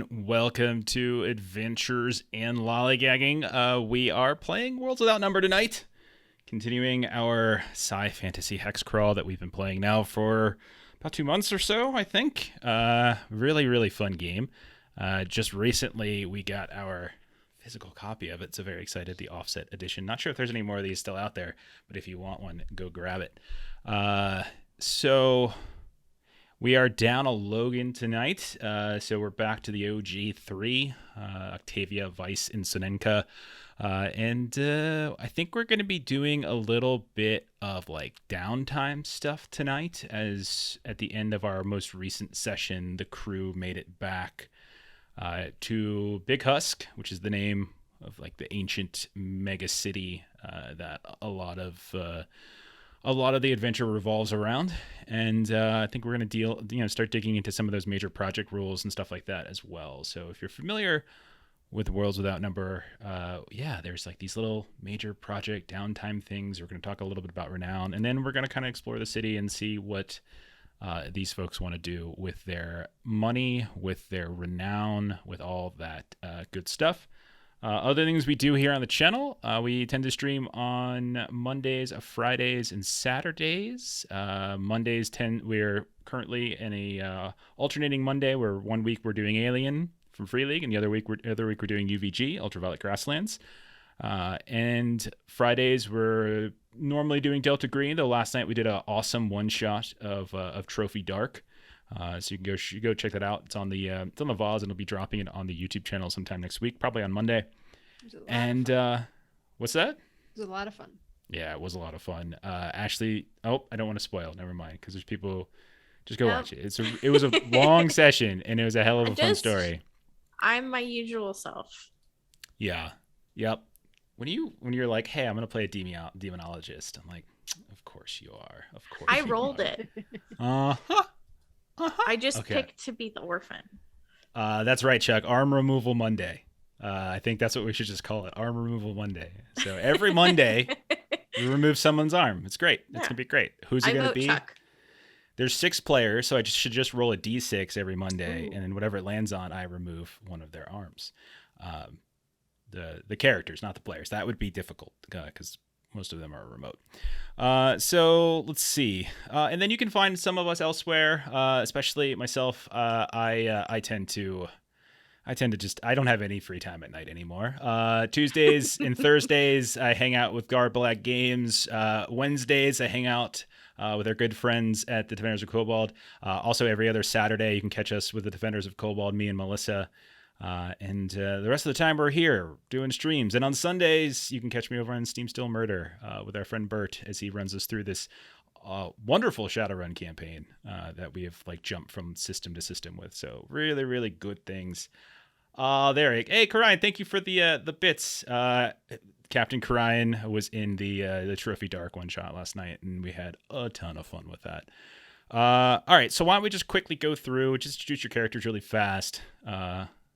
everyone. Welcome to Adventures in Lollygagging. We are playing Worlds Without Number tonight, continuing our sci-fantasy hex crawl that we've been playing now for about 2 months or so, I think. Really fun game. Just recently, we got our physical copy of it, so very excited. The offset edition. Not sure if there's any more of these still out there, but if you want one, go grab it. So we are down a Logan tonight, so we're back to the OG3, Octavia, Vice, and Sonenka. And I think we're going to be doing a little bit of like downtime stuff tonight, as at the end of our most recent session, the crew made it back to Big Husk, which is the name of like the ancient mega city that a lot of the adventure revolves around. And I think we're going to start digging into some of those major project rules and stuff like that as well. So if you're familiar with Worlds Without Number, there's like these little major project downtime things. We're going to talk a little bit about Renown, and then we're going to kind of explore the city and see what these folks want to do with their money, with their renown, with all that good stuff. Other things we do here on the channel, we tend to stream on Mondays, Fridays, and Saturdays. We're currently in a alternating Monday where 1 week we're doing Alien from Free League, and the other week we're doing UVG, Ultraviolet Grasslands. And Fridays we're normally doing Delta Green, though last night we did an awesome one shot of Trophy Dark. So you can go check that out. It's on the VOZ, and it'll be dropping it on the YouTube channel sometime next week, probably on Monday. And what's that? It was a lot of fun. Yeah, it was a lot of fun. Ashley, I don't want to spoil. Never mind, because there's people. Just go watch it. It was a long session, and it was a hell of a fun story. I'm my usual self. Yeah. Yep. When you're like, hey, I'm gonna play a demonologist, I'm like, of course you are. Of course. I rolled it. I just picked to be the orphan. That's right, Chuck. Arm removal Monday. I think that's what we should just call it. Arm removal Monday. So every Monday, we remove someone's arm. It's great. It's gonna be great. Who's it gonna be? Chuck. There's 6 players, so I should just roll a d6 every Monday, and then whatever it lands on, I remove one of their arms. The characters, not the players. That would be difficult because most of them are remote. So let's see. And then you can find some of us elsewhere, especially myself. I tend to just, I don't have any free time at night anymore. Tuesdays and Thursdays, I hang out with Garblag Games. Wednesdays, I hang out with our good friends at the Defenders of Cobalt. Also, every other Saturday, you can catch us with the Defenders of Cobalt, me and Melissa. And the rest of the time we're here doing streams. And on Sundays, you can catch me over on Steam Still Murder with our friend Bert as he runs us through this wonderful Shadowrun campaign that we have like jumped from system to system with. So really good things. There. Hey, Karian, thank you for the bits. Captain Karian was in the Trophy Dark one shot last night, and we had a ton of fun with that. All right, so why don't we just quickly go through, just introduce your characters really fast.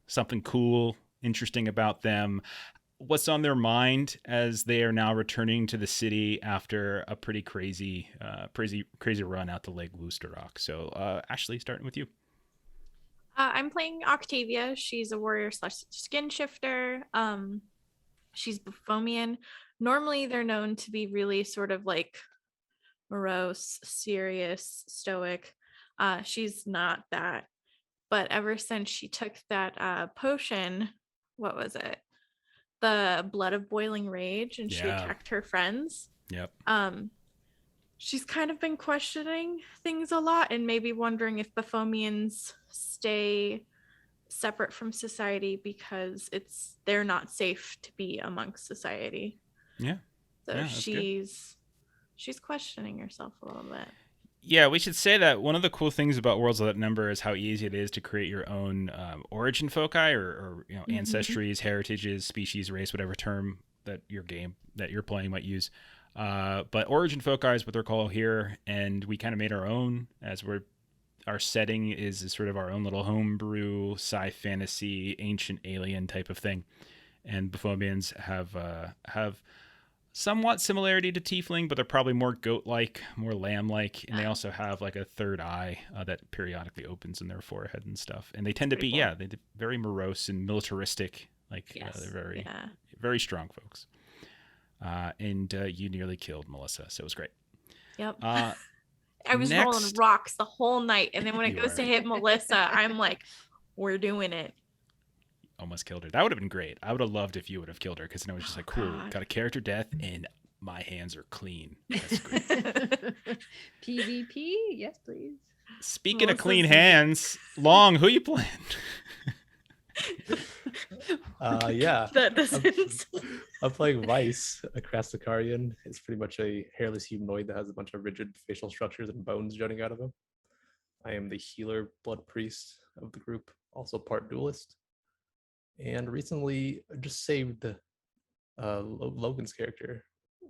Something cool, interesting about them. What's on their mind as they are now returning to the city after a pretty crazy run out to Lake Woosterrock. So, Ashley, starting with you. I'm playing Octavia. She's a warrior / skin shifter. She's Baphomian. Normally, they're known to be really sort of like morose, serious, stoic. She's not that. But ever since she took that potion, what was it? The Blood of Boiling Rage, and she attacked her friends. Yep. She's kind of been questioning things a lot and maybe wondering if Baphomians stay separate from society because they're not safe to be amongst society. Yeah. So she's questioning herself a little bit. Yeah, we should say that one of the cool things about Worlds Without Number is how easy it is to create your own origin foci or ancestries, heritages, species, race, whatever term that you're playing might use. But origin foci is what they're called here, and we kind of made our own as our setting is sort of our own little homebrew sci-fantasy ancient alien type of thing. And Baphomians have somewhat similarity to tiefling, but they're probably more goat-like, more lamb-like, and they also have like a third eye that periodically opens in their forehead and stuff. And they tend to be, cool. They're very morose and militaristic. Like they're very, very strong folks. And you nearly killed Melissa, so it was great. Yep. I was rolling rocks the whole night, and then when it goes to hit Melissa, I'm like, "We're doing it." Almost killed her. That would have been great. I would have loved if you would have killed her, because then it was just like, cool, got a character death, and my hands are clean. That's great. PvP? Yes, please. Speaking of clean hands, Long, who you playing? Yeah. I'm playing Vice, a Krastakarian. It's pretty much a hairless humanoid that has a bunch of rigid facial structures and bones jutting out of him. I am the healer blood priest of the group, also part duelist. And recently just saved Logan's character.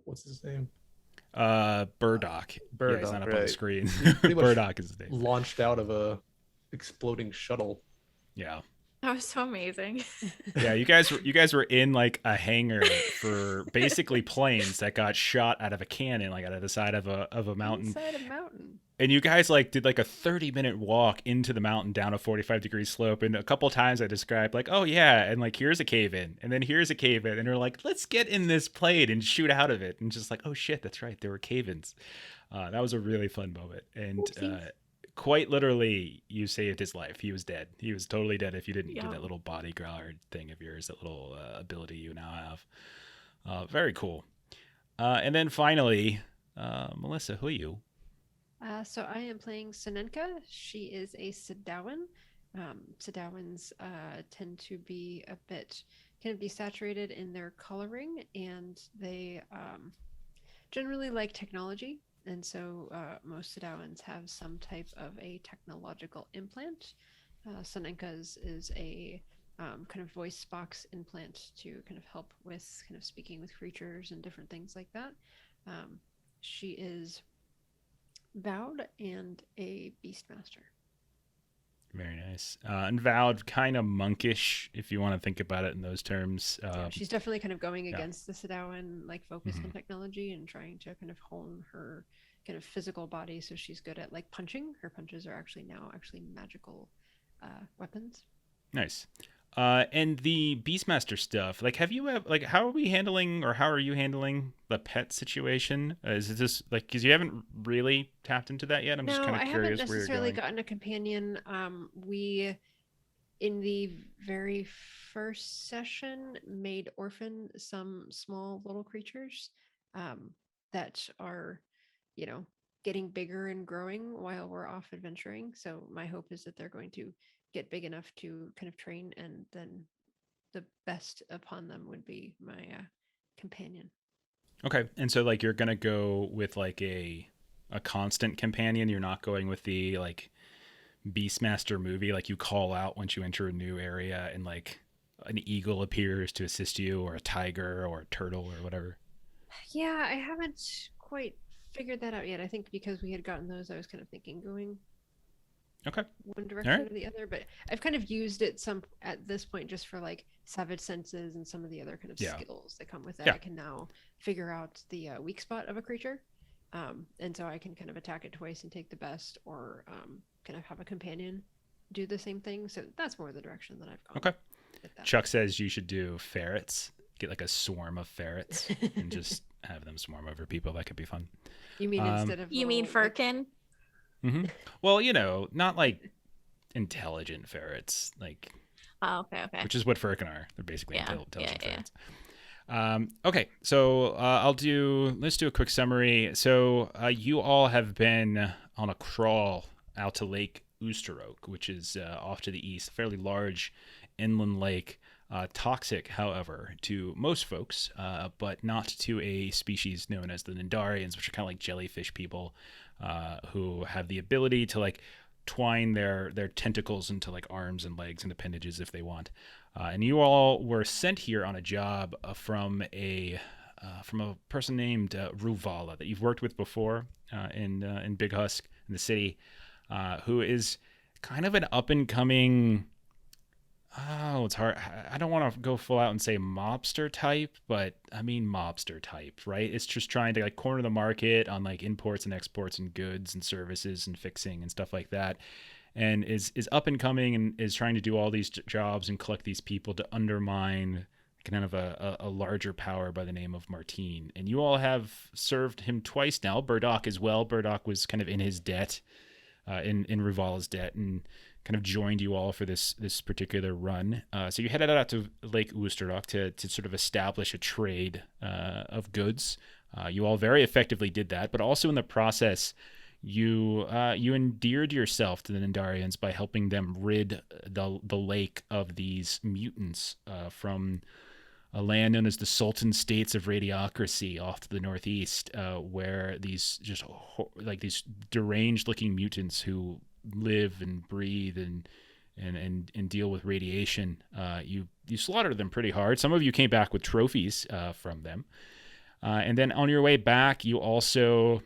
What's his name? Burdock. Yeah, he's not up on the screen. Burdock is his name. Launched out of a exploding shuttle. Yeah. That was so amazing. Yeah, you guys were in like a hangar for basically planes that got shot out of a cannon, like out of the side of a mountain. Inside a mountain. And you guys like did like a 30-minute walk into the mountain down a 45-degree slope. And a couple times I described like, oh yeah, and like here's a cave in, and then here's a cave in, and they're like, let's get in this plane and shoot out of it, and just like, oh shit, that's right, there were cave-ins. That was a really fun moment, and quite literally, you saved his life. He was dead. He was totally dead if you didn't do that little body guard thing of yours, that little ability you now have. Very cool. And then finally, Melissa, who are you? So I am playing Sinenka. She is a Sidawan. Sidawans tend to be a bit kind of desaturated in their coloring, and they generally like technology. And so most Sidawans have some type of a technological implant. Sinenka's is a kind of voice box implant to kind of help with kind of speaking with creatures and different things like that. She is Vowed and a Beastmaster. Very nice. And Vowed, kind of monkish, if you want to think about it in those terms. She's definitely kind of going against the Sidawan like focus on technology and trying to kind of hone her kind of physical body, so she's good at like punching. Her punches are actually magical weapons. Nice. And the Beastmaster stuff, like, how are we handling, or how are you handling the pet situation? Is it just like, because you haven't really tapped into that yet? I'm just kind of curious where you're going. No, I haven't necessarily gotten a companion. We, in the very first session, made orphan some small little creatures that are, getting bigger and growing while we're off adventuring. So my hope is that they're going to get big enough to kind of train, and then the best upon them would be my companion. Okay. And so like you're gonna go with like a constant companion. You're not going with the like Beastmaster movie, like you call out once you enter a new area and like an eagle appears to assist you, or a tiger or a turtle or whatever. Yeah, I haven't quite figured that out yet. I think because we had gotten those, I was kind of thinking going one direction or the other, but I've kind of used it at this point just for like savage senses and some of the other kind of skills that come with it. I can now figure out the weak spot of a creature, and so I can kind of attack it twice and take the best, or kind of have a companion do the same thing. So that's more the direction that I've gone. Okay. Chuck says you should do ferrets. Get like a swarm of ferrets and just have them swarm over people. That could be fun. You mean instead of Firkin? Mm-hmm. Well, not like intelligent ferrets, like okay, which is what Firkin are. They're basically intelligent ferrets. Okay, so let's do a quick summary. So you all have been on a crawl out to Lake Oosterok, which is off to the east, a fairly large inland lake. Toxic, however, to most folks, but not to a species known as the Nindarians, which are kind of like jellyfish people who have the ability to like twine their tentacles into like arms and legs and appendages if they want. And you all were sent here on a job from a person named Ruvala that you've worked with before in Big Husk in the city, who is kind of an up and coming Oh, it's hard. I don't want to go full out and say mobster type, but I mean mobster type, right? It's just trying to like corner the market on like imports and exports and goods and services and fixing and stuff like that. And is up and coming and is trying to do all these jobs and collect these people to undermine kind of a larger power by the name of Martine. And you all have served him twice now. Burdock as well. Burdock was kind of in his debt, in Ruvala's debt, and kind of joined you all for this particular run. So you headed out to Lake Oosterdock to sort of establish a trade of goods. You all very effectively did that, but also in the process, you endeared yourself to the Nandarians by helping them rid the lake of these mutants from a land known as the Sultan States of Radiocracy off to the northeast, where these these deranged-looking mutants who live and breathe and deal with radiation. You slaughtered them pretty hard. Some of you came back with trophies from them, and then on your way back, you also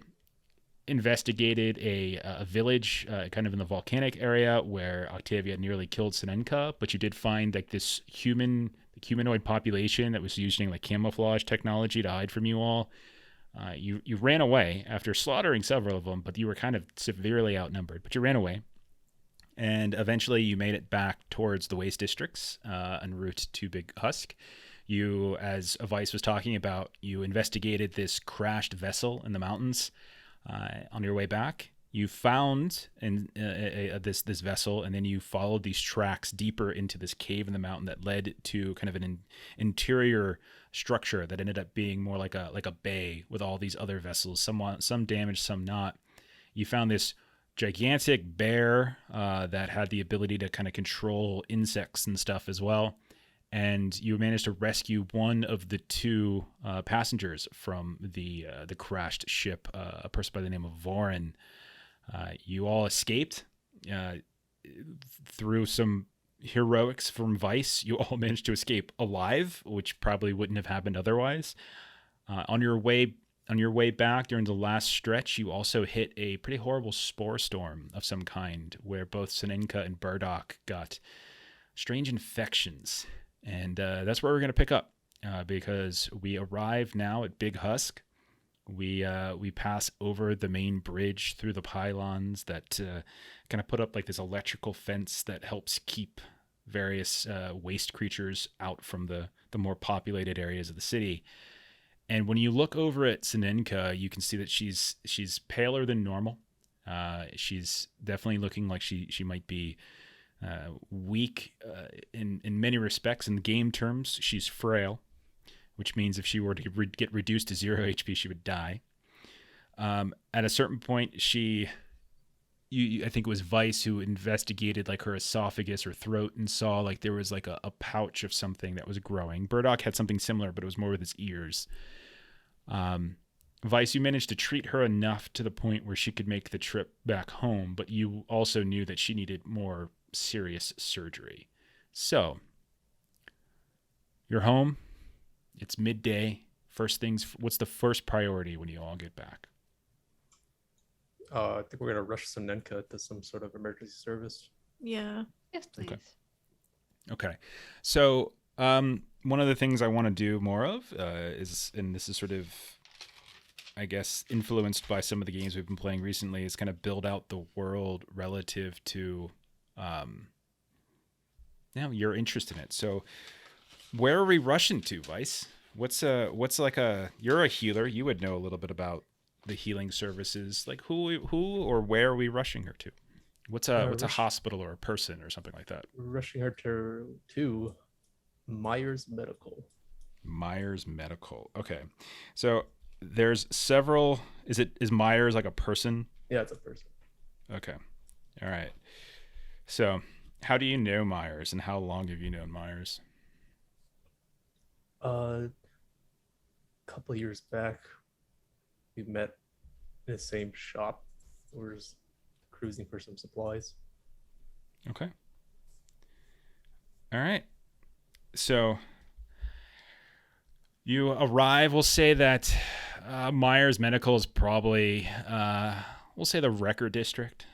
investigated a village kind of in the volcanic area where Octavia nearly killed Sinenka, but you did find like this humanoid population that was using like camouflage technology to hide from you all. You ran away after slaughtering several of them, but you were kind of severely outnumbered. But you ran away, and eventually you made it back towards the waste districts en route to Big Husk. You, as Vice was talking about, you investigated this crashed vessel in the mountains. On your way back, you found this vessel, and then you followed these tracks deeper into this cave in the mountain that led to kind of an interior structure that ended up being more like a bay with all these other vessels, some damaged, some not. You found this gigantic bear that had the ability to kind of control insects and stuff as well. And you managed to rescue one of the two passengers from the crashed ship, a person by the name of Vorin. You all escaped through some heroics from Vice. You all managed to escape alive, which probably wouldn't have happened otherwise. On your way back during the last stretch, you also hit a pretty horrible spore storm of some kind, where both Sinenka and Burdock got strange infections. And that's where we're going to pick up, because we arrive now at Big Husk. We pass over the main bridge through the pylons that kind of put up like this electrical fence that helps keep various waste creatures out from the more populated areas of the city. And when you look over at Sinenka, you can see that she's paler than normal. She's definitely looking like she might be weak in many respects. In the game terms, she's frail, which means if she were to get reduced to 0 HP, she would die. At a certain point, I think it was Vice who investigated like her esophagus or throat and saw like there was like a pouch of something that was growing. Burdock had something similar, but it was more with his ears. Vice, you managed to treat her enough to the point where she could make the trip back home, but you also knew that she needed more serious surgery. So, you're home. It's midday. What's the first priority when you all get back? I think we're gonna rush Sinenka to some sort of emergency service. Yeah. Yes, please. Okay. So, one of the things I want to do more of is, and this is sort of, I guess, influenced by some of the games we've been playing recently, is kind of build out the world relative to your interest in it. So where are we rushing to, Vice? You're a healer. You would know a little bit about the healing services. Like who or where are we rushing her to? What's a hospital or a person or something like that? Rushing her to Myers Medical. Myers Medical. Okay. So there's several. Is Myers like a person? Yeah, it's a person. Okay. All right. So, how do you know Myers, and how long have you known Myers? A couple of years back, we met in the same shop. We were just cruising for some supplies. Okay. All right. So, you arrive. We'll say that Myers Medical is probably, we'll say the Wrecker District,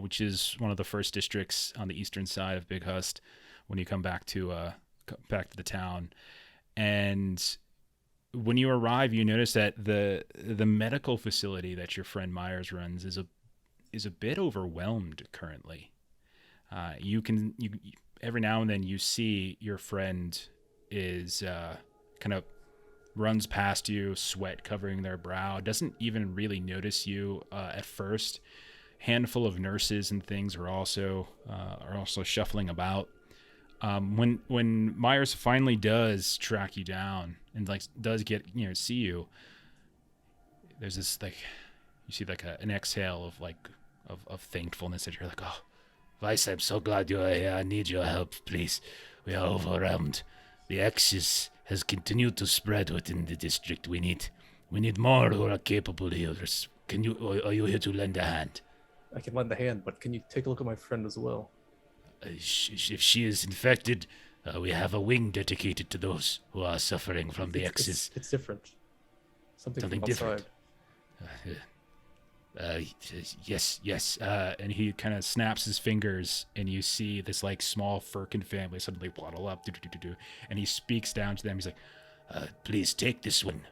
which is one of the first districts on the eastern side of Big Husk, when you come back to the town. And when you arrive, you notice that the medical facility that your friend Myers runs is a bit overwhelmed currently. You every now and then you see your friend is kind of runs past you, sweat covering their brow, doesn't even really notice you at first. Handful of nurses and things are also shuffling about. When Myers finally does track you down and does get see you, there's this you see an exhale of thankfulness that you're like, oh, Vice, I'm so glad you're here. I need your help, please. We are overwhelmed. The Axis has continued to spread within the district. We need more who are capable healers. Are you here to lend a hand? I can lend a hand, but can you take a look at my friend as well? If she is infected, we have a wing dedicated to those who are suffering from the Axis. It's different. Something different. Yes. And he kind of snaps his fingers, and you see this small Firkin family suddenly waddle up, and he speaks down to them. He's like, "Please take this one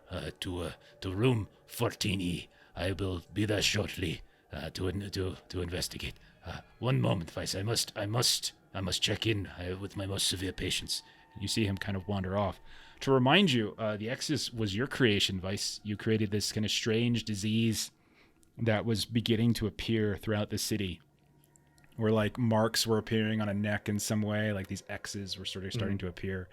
to room 14E. I will be there shortly to investigate. One moment, Vice. I must check in with my most severe patients." You see him kind of wander off. To remind you, the Axis was your creation, Vice. You created this kind of strange disease that was beginning to appear throughout the city, where marks were appearing on a neck in some way, these X's were sort of starting to appear.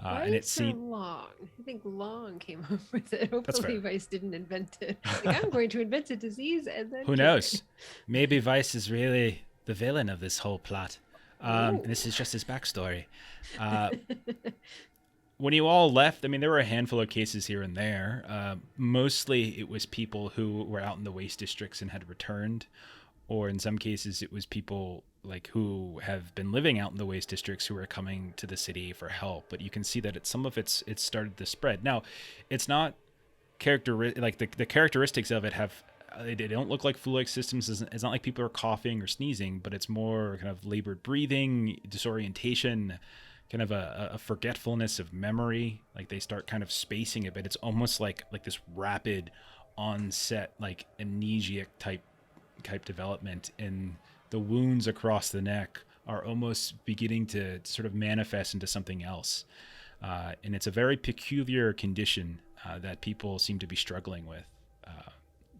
And it seemed Long. I think Long came up with it. Hopefully Vice didn't invent it. I'm going to invent a disease and then who knows? Maybe Vice is really the villain of this whole plot. This is just his backstory. When you all left, there were a handful of cases here and there. Mostly it was people who were out in the waste districts and had returned, or in some cases it was people who have been living out in the waste districts who are coming to the city for help. But you can see that some of it's started to spread. Now, it's not the characteristics of it they don't look like flu-like systems. It's not like people are coughing or sneezing, but it's more kind of labored breathing, disorientation, kind of a forgetfulness of memory. They start kind of spacing a bit. It's almost like this rapid onset, amnesiac type development, and the wounds across the neck are almost beginning to sort of manifest into something else. And it's a very peculiar condition that people seem to be struggling with.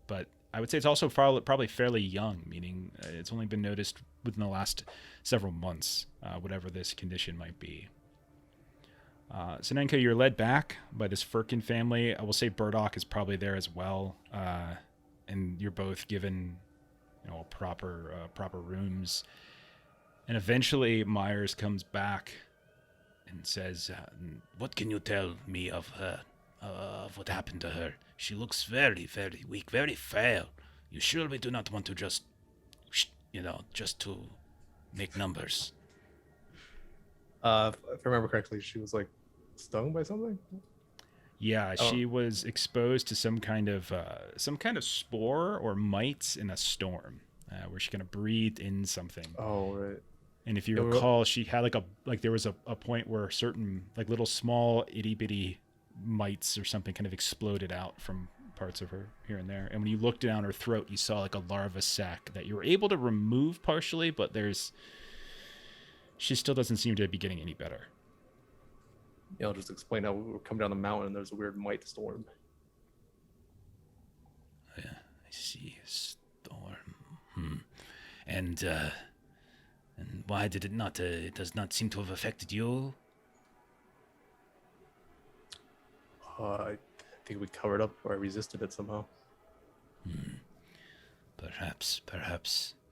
But I would say it's also probably fairly young, meaning it's only been noticed within the last several months, whatever this condition might be. Sinenka, you're led back by this Firkin family. I will say Burdock is probably there as well, and you're both given proper rooms. And eventually Myers comes back and says, "What can you tell me of her, of what happened to her? She looks very, very weak, very frail. You sure we do not want to just to make numbers?" If I remember correctly, she was stung by something. Yeah, she was exposed to some kind of spore or mites in a storm, where she kind of breathed in something. Oh, right. And if you recall, she had there was a point where certain little small itty bitty mites or something kind of exploded out from parts of her here and there. And when you looked down her throat, you saw a larva sac that you were able to remove partially, but she still doesn't seem to be getting any better. Yeah, I'll just explain how we were coming down the mountain and there's a weird mite storm. Yeah, I see. Storm. And why did it not? It does not seem to have affected you. I think we covered up or I resisted it somehow. Perhaps.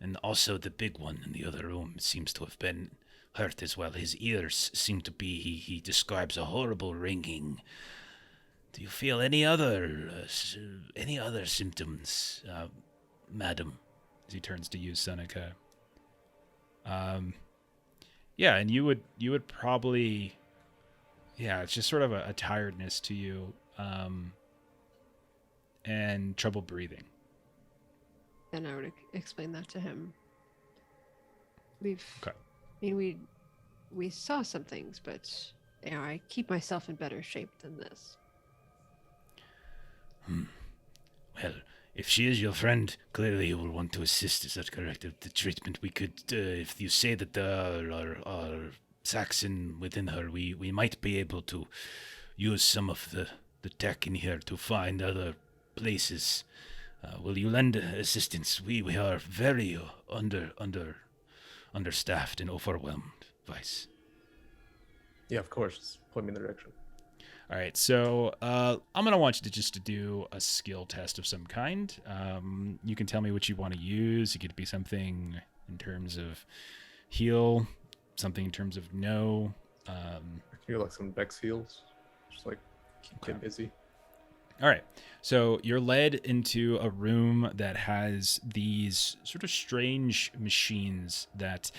And also the big one in the other room seems to have been hurt as well. His ears seem to be, he describes a horrible ringing. Do you feel any other symptoms, madam? As he turns to you, Seneca. Yeah, and you would probably, it's just sort of a tiredness to you, and trouble breathing. And I would explain that to him. Okay. We we saw some things, but I keep myself in better shape than this. Well, if she is your friend, clearly you will want to assist. Is that correct? The treatment we could, if you say that there are Saxon within her, we might be able to use some of the tech in here to find other places. Will you lend assistance? We are very understaffed and overwhelmed, Vice. Yeah, of course. Point me in the direction. All right, so I'm gonna want you to do a skill test of some kind. You can tell me what you want to use. It could be something in terms of heal, something in terms of no. I feel like some Vex heals, just like keep it busy. All right, so you're led into a room that has these sort of strange machines that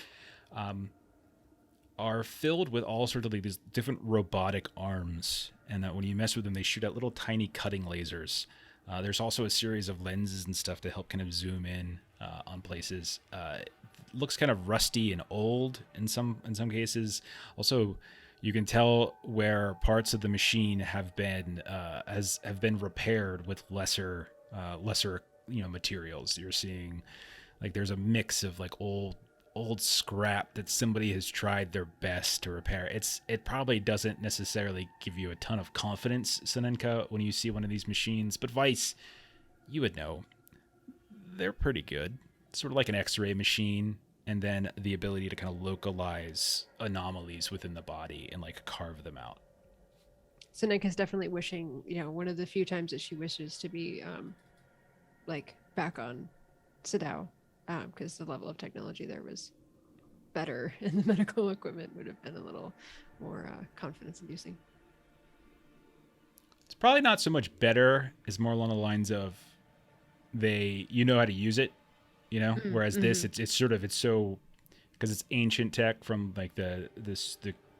are filled with all sorts of like these different robotic arms, and that when you mess with them, they shoot out little tiny cutting lasers. There's also a series of lenses and stuff to help kind of zoom in on places. It looks kind of rusty and old in some cases. Also, you can tell where parts of the machine have been repaired with lesser materials. You're seeing like there's a mix of like old scrap that somebody has tried their best to repair. It probably doesn't necessarily give you a ton of confidence, Senenka, when you see one of these machines, but Vice, you would know. They're pretty good. Sort of like an X-ray machine, and then the ability to kind of localize anomalies within the body and like carve them out. Senenka's definitely wishing, one of the few times that she wishes to be like back on Sadao. Because the level of technology there was better, and the medical equipment would have been a little more confidence-inducing. It's probably not so much better; it's more along the lines of you know how to use it, Whereas this, it's so because it's ancient tech from like the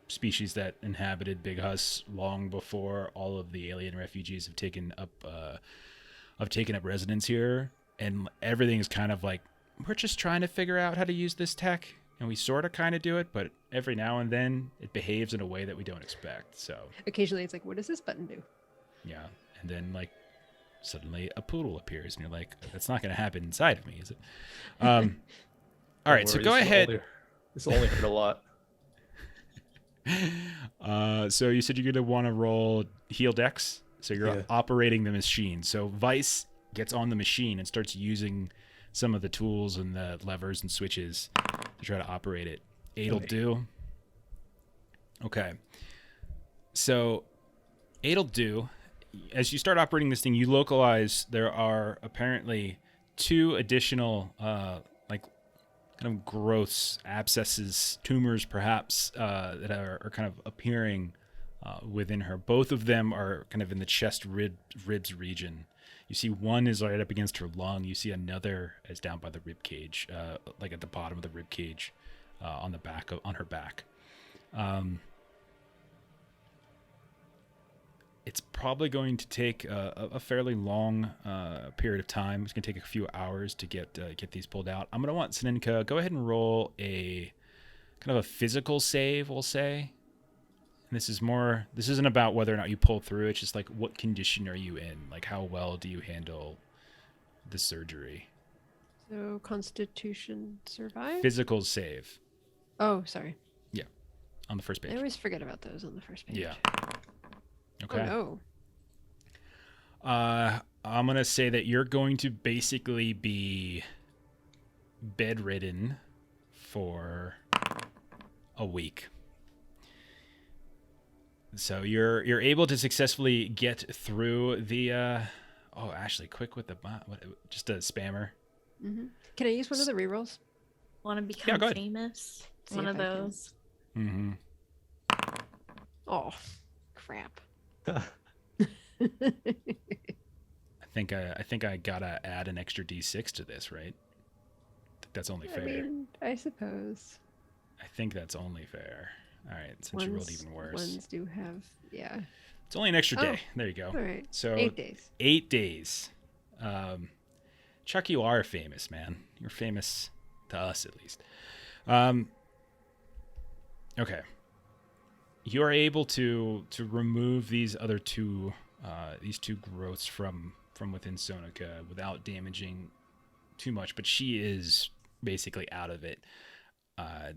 species that inhabited Big Husk long before all of the alien refugees have taken up residence here, and everything is kind of like, we're just trying to figure out how to use this tech, and we sort of kind of do it, but every now and then it behaves in a way that we don't expect. So occasionally it's like, what does this button do? Yeah. And then like suddenly a poodle appears and you're like, that's not going to happen inside of me, is it? All right. So go ahead. This only hurt a lot. So you said you're going to want to roll heal dex. So you're operating the machine. So Vice gets on the machine and starts using some of the tools and the levers and switches to try to operate it. 8'll do. Okay. So 8'll do. As you start operating this thing, you localize there are apparently 2 additional like kind of growths, abscesses, tumors perhaps, that are kind of appearing within her. Both of them are kind of in the chest ribs region. You see one is right up against her lung. You see another is down by the rib cage, like at the bottom of the rib cage, on her back. It's probably going to take a fairly long period of time. It's going to take a few hours to get these pulled out. I'm going to want Senenka, go ahead and roll a kind of a physical save, we'll say. And this isn't about whether or not you pull through. It's just like, what condition are you in? Like, how well do you handle the surgery? So Constitution survive? Physical save. Oh, sorry. Yeah, on the first page. I always forget about those on the first page. Yeah. Okay. Oh, no. I'm going to say that you're going to basically be bedridden for a week. So you're able to successfully get through the Ashley, quick with the just a spammer. Mm-hmm. Can I use one of the rerolls? Want to become famous? One of those. Mm-hmm. Oh, crap. I think I gotta add an extra D6 to this, right? I think that's only fair. I mean, I suppose. I think that's only fair. All right, since you rolled even worse. Ones do have, yeah. It's only an extra day. There you go. All right. So 8 days. 8 days. Chuck, you are famous, man. You're famous to us, at least. Okay. You are able to remove these other two growths from within Sonika without damaging too much, but she is basically out of it.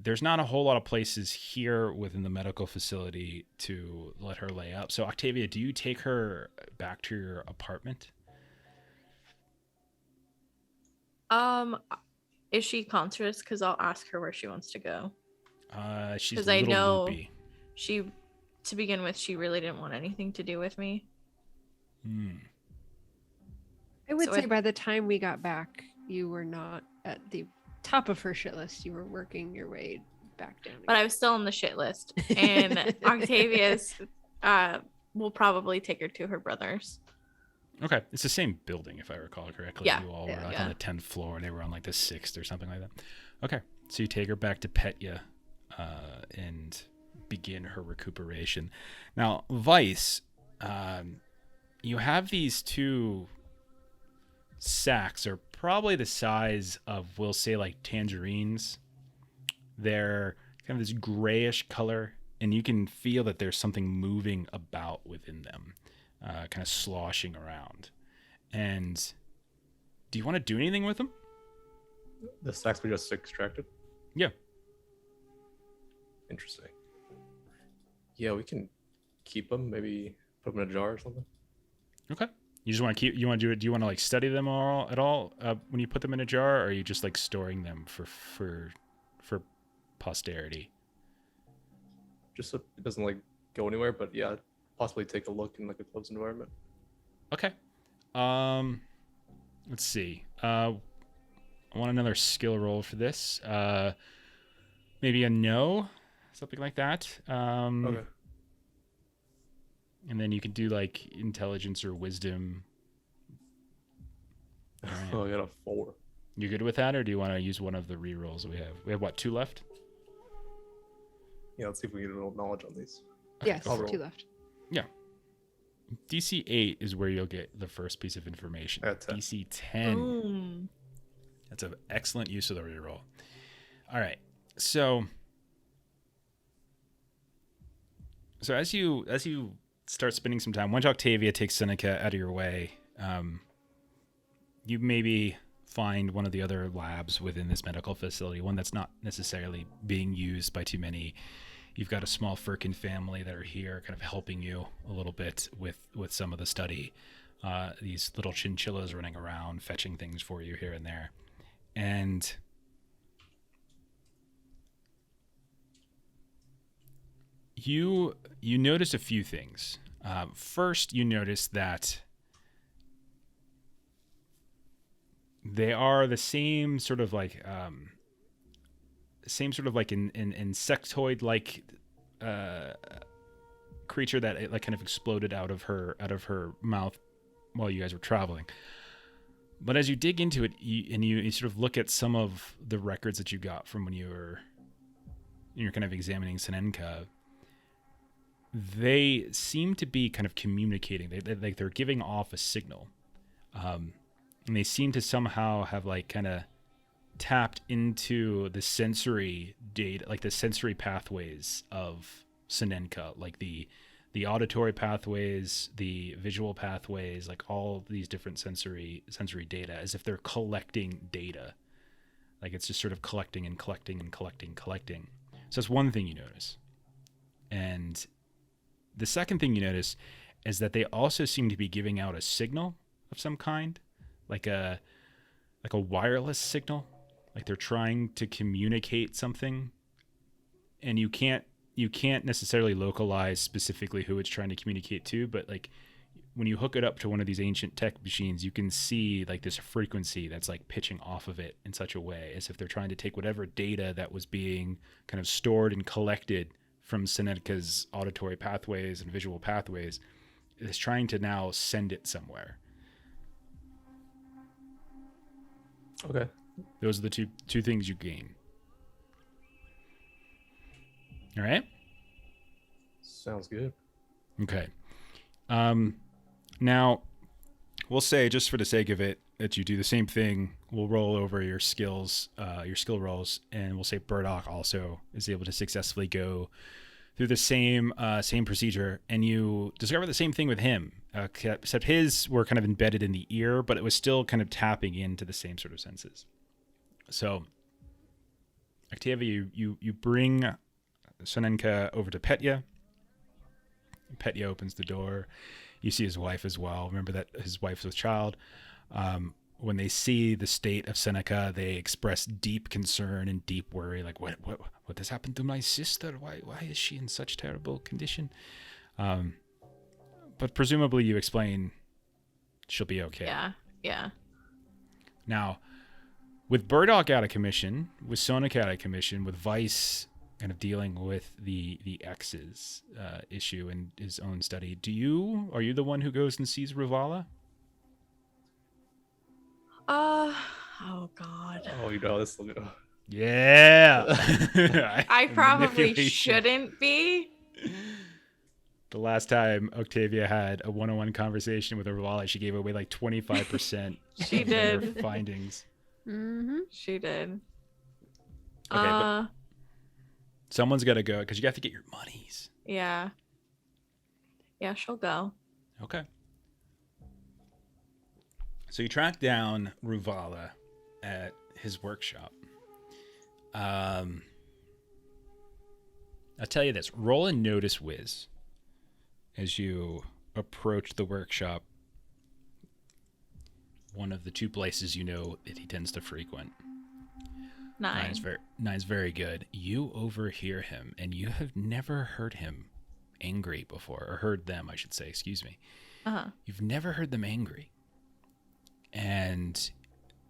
There's not a whole lot of places here within the medical facility to let her lay up. So Octavia, do you take her back to your apartment? Is she conscious? Because I'll ask her where she wants to go. She's a little loopy. She, to begin with, she really didn't want anything to do with me. I would say by the time we got back, you were not at the top of her shit list. You were working your way back down again. But I was still on the shit list. And Octavia's will probably take her to her brother's. Okay. It's the same building, if I recall correctly. Yeah. You all were on the 10th floor, and they were on like the 6th or something like that. Okay. So you take her back to Petya and begin her recuperation. Now, Vice, you have these two sacks, are probably the size of, we'll say, like tangerines. They're kind of this grayish color, and you can feel that there's something moving about within them, kind of sloshing around. And do you want to do anything with them? The sacks we just extracted? Yeah. Interesting. Yeah, we can keep them, maybe put them in a jar or something. Okay. You just want to keep, you want to do it, do you want to like study them all at all when you put them in a jar, or are you just like storing them for posterity? Just so it doesn't like go anywhere, but yeah, possibly take a look in like a closed environment. Okay. Let's see. I want another skill roll for this. Maybe a no, something like that. Okay. And then you can do like intelligence or wisdom. Right. Oh, I got a 4. You good with that, or do you want to use one of the rerolls we have? We have what, 2 left? Yeah, let's see if we get a little knowledge on these. Yes, 2 left. Yeah. DC 8 is where you'll get the first piece of information. DC 10. Boom. That's an excellent use of the reroll. All right. So as you start spending some time, once Octavia takes Seneca out of your way, you maybe find one of the other labs within this medical facility, one that's not necessarily being used by too many. You've got a small Firkin family that are here kind of helping you a little bit with some of the study. These little chinchillas running around, fetching things for you here and there. And you notice a few things. First, you notice that they are the same sort of like insectoid like creature that it, like kind of exploded out of her mouth while you guys were traveling. But as you dig into it, you sort of look at some of the records that you got from when you're kind of examining Senenka. They seem to be kind of communicating. They're giving off a signal, and they seem to somehow have like kind of tapped into the sensory data, like the sensory pathways of Senenka, like the auditory pathways, the visual pathways, like all these different sensory data, as if they're collecting data. Like it's just sort of collecting and collecting and collecting. So that's one thing you notice. And the second thing you notice is that they also seem to be giving out a signal of some kind, like a wireless signal, like they're trying to communicate something, and you can't necessarily localize specifically who it's trying to communicate to, but like when you hook it up to one of these ancient tech machines, you can see like this frequency that's like pitching off of it in such a way as if they're trying to take whatever data that was being kind of stored and collected from Senenka's auditory pathways and visual pathways, is trying to now send it somewhere. Okay. Those are the two things you gain. All right? Sounds good. Okay. Now, we'll say, just for the sake of it, that you do the same thing. We'll roll over your skills, your skill rolls, and we'll say Burdock also is able to successfully go through the same procedure, and you discover the same thing with him, except his were kind of embedded in the ear, but it was still kind of tapping into the same sort of senses. So, Octavia, you bring Sonenka over to Petya. Petya opens the door. You see his wife as well. Remember that his wife's with child. When they see the state of Seneca, they express deep concern and deep worry. Like, what has happened to my sister? Why is she in such terrible condition? But presumably you explain she'll be okay. Yeah. Now, with Burdock out of commission, with Sonica out of commission, with Vice kind of dealing with the X's issue in his own study, are you the one who goes and sees Ruvala? Oh God. Oh, you know how this will go. Yeah. I probably shouldn't be. The last time Octavia had a one-on-one conversation with Ruvala, she gave away like 25%. She did. Her findings. Mm-hmm. She did. Okay, but someone's got to go because you have to get your monies. Yeah. Yeah, she'll go. Okay. So you track down Ruvala at his workshop. I'll tell you this. Roll a notice whiz as you approach the workshop. One of the two places you know that he tends to frequent. 9. Nine's very good. You overhear him, and you have never heard him angry before, or heard them, I should say. Excuse me. You've never heard them angry. And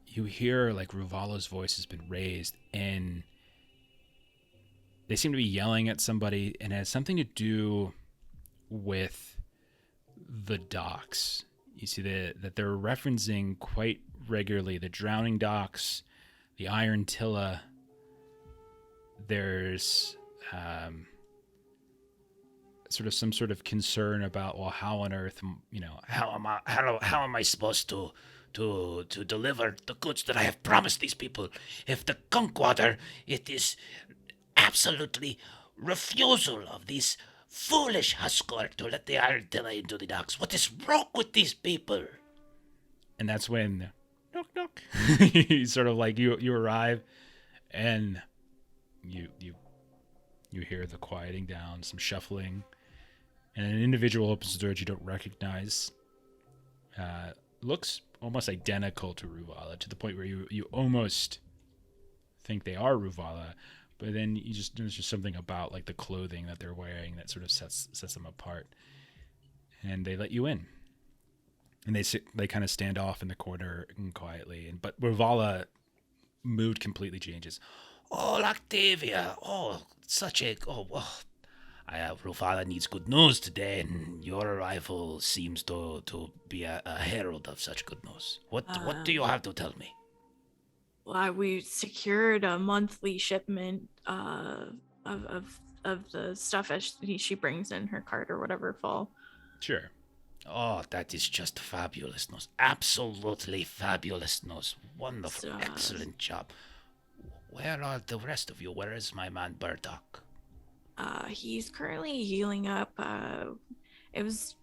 you hear like Ruvala's voice has been raised, and they seem to be yelling at somebody, and it has something to do with the docks. You see that they're referencing quite regularly the drowning docks, the Iron Tilla. There's sort of some sort of concern about, well, how on earth, how am I supposed to deliver the goods that I have promised these people if the Kunkwater, it is absolutely refusal of these foolish Huskor to let the Iron Tilla into the docks. What is wrong with these people? And that's when knock knock you sort of like you arrive, and you hear the quieting down, some shuffling, and an individual opens the door that you don't recognize. Looks almost identical to Ruvala, to the point where you almost think they are Ruvala, but then there's just something about like the clothing that they're wearing that sort of sets them apart. And they let you in. And they kind of stand off in the corner and quietly. But Ruvala mood completely changes. Oh, Octavia! Ruvala needs good news today, and your arrival seems to be a herald of such good news. What do you have to tell me? Well, we secured a monthly shipment of the stuff as she brings in her cart or whatever fall. Sure. Oh, that is just fabulous news. Absolutely fabulous news. Wonderful. Excellent job. Where are the rest of you? Where is my man Burdock? He's currently healing up. It was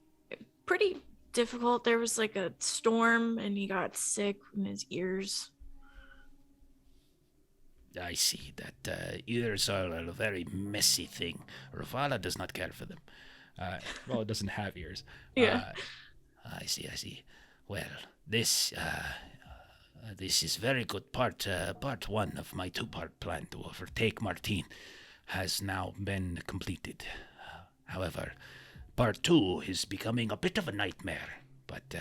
pretty difficult. There was like a storm and he got sick in his ears. I see that ears are a very messy thing. Ruvala does not care for them. Well, it doesn't have ears. Yeah. I see. Well, this is very good. Part one of my 2-part plan to overtake Martine has now been completed. However, part 2 is becoming a bit of a nightmare. But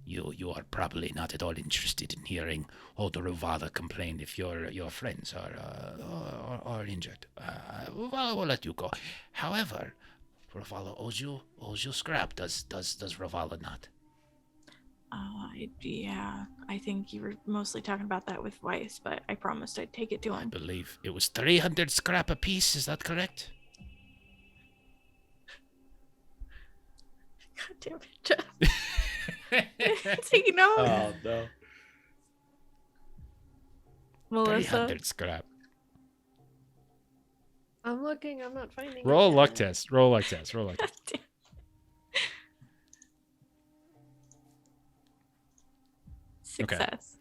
you are probably not at all interested in hearing the Ruvala complain if your friends are injured. We'll let you go. However, Ruvala owes you scrap. Does Ruvala not? Yeah. I think you were mostly talking about that with Weiss, but I promised I'd take it to him. I believe it was 300 scrap apiece. Is that correct? God damn it, Jeff. Take notes. Oh no. Melissa. 300 scrap. I'm looking. I'm not finding. Roll a it luck yet. test. Roll a luck test. Roll a luck test. Success.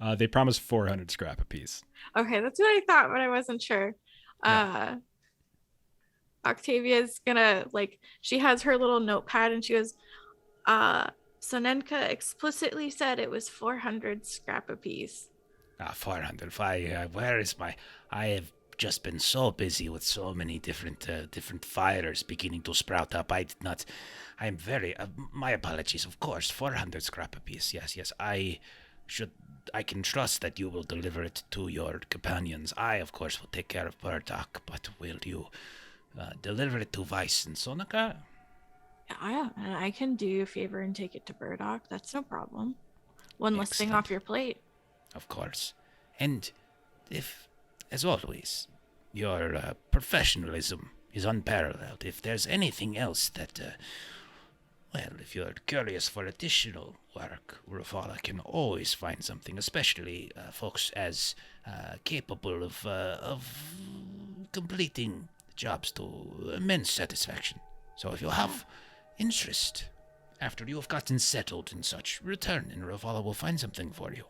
Okay. They promise 400 scrap apiece. Okay, that's what I thought, but I wasn't sure. Yeah. Octavia's gonna she has her little notepad and she goes, Sonenka explicitly said it was 400 scrap apiece. 400. Where is my... I have just been so busy with so many different fires beginning to sprout up. I did not... I am very... my apologies, of course. 400 scrap apiece. Yes. I can trust that you will deliver it to your companions. I, of course, will take care of Burdock, but will you deliver it to Weiss and Sonika? Yeah, and I can do you a favor and take it to Burdock. That's no problem. One less thing off your plate. Of course. And if, as always, your professionalism is unparalleled. If there's anything else that, if you're curious for additional work, Ravala can always find something, especially folks as capable of completing jobs to immense satisfaction. So if you have interest, after you have gotten settled and such, return and Ravala will find something for you.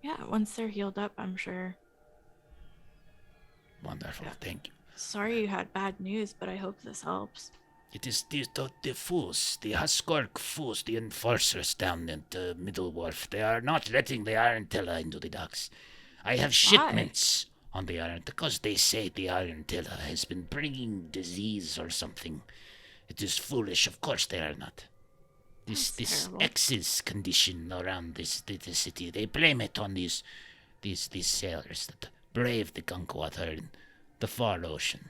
Yeah, once they're healed up, I'm sure. Wonderful, thank you. Sorry you had bad news, but I hope this helps. It is the fools, the Huskark fools, the enforcers down at the Middle Wharf. They are not letting the Iron Tiller into the docks. I have shipments on the Iron, because they say the Iron Tiller has been bringing disease or something. It is foolish, of course they are not. This X's condition around the city, they blame it on these sailors that brave the gunk water in the far ocean.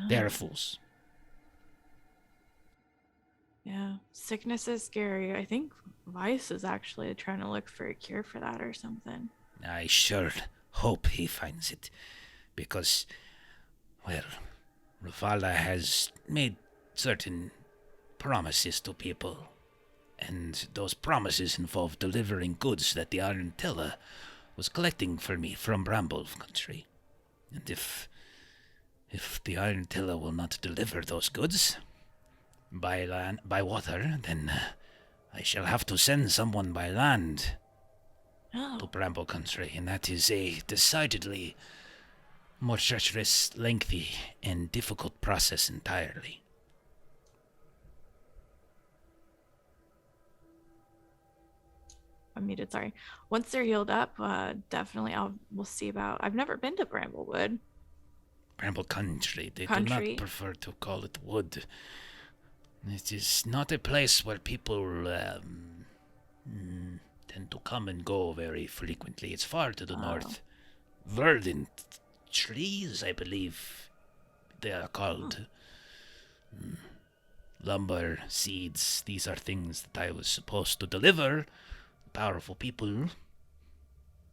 They are fools. Yeah, sickness is scary. I think Weiss is actually trying to look for a cure for that or something. I sure hope he finds it, because, Ravala has made certain promises to people. And those promises involve delivering goods that the Iron Tiller was collecting for me from Bramble Country. And if the Iron Tiller will not deliver those goods by water, then I shall have to send someone by land to Bramble Country, and that is a decidedly more treacherous, lengthy, and difficult process entirely. I'm muted, sorry. Once they're healed up, definitely we'll see about... I've never been to Bramblewood. Bramble Country. They do not prefer to call it wood. It is not a place where people tend to come and go very frequently. It's far to the north. Verdant trees, I believe they are called. Lumber, seeds, these are things that I was supposed to deliver. Powerful people.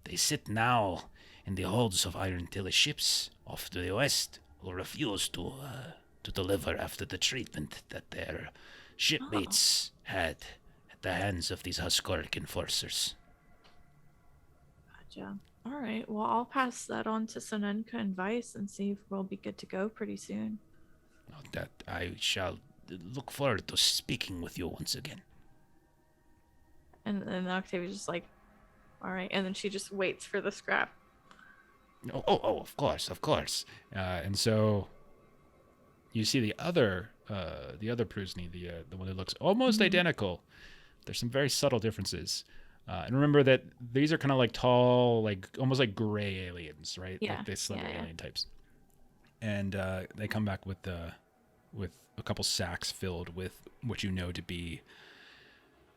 They sit now in the holds of Iron Tiller ships off to the west, who refuse to deliver after the treatment that their shipmates had at the hands of these Huskark enforcers. Gotcha. All right. Well, I'll pass that on to Sonenka and Weiss and see if we'll be good to go pretty soon. That I shall look forward to speaking with you once again. And then Octavia's just like, all right. And then she just waits for the scrap. Oh, of course. And so you see the other Prusny, the one that looks almost identical. There's some very subtle differences. And remember that these are kind of like tall, like almost like gray aliens, right? Yeah. Like they slender alien types. And they come back with a couple sacks filled with what you know to be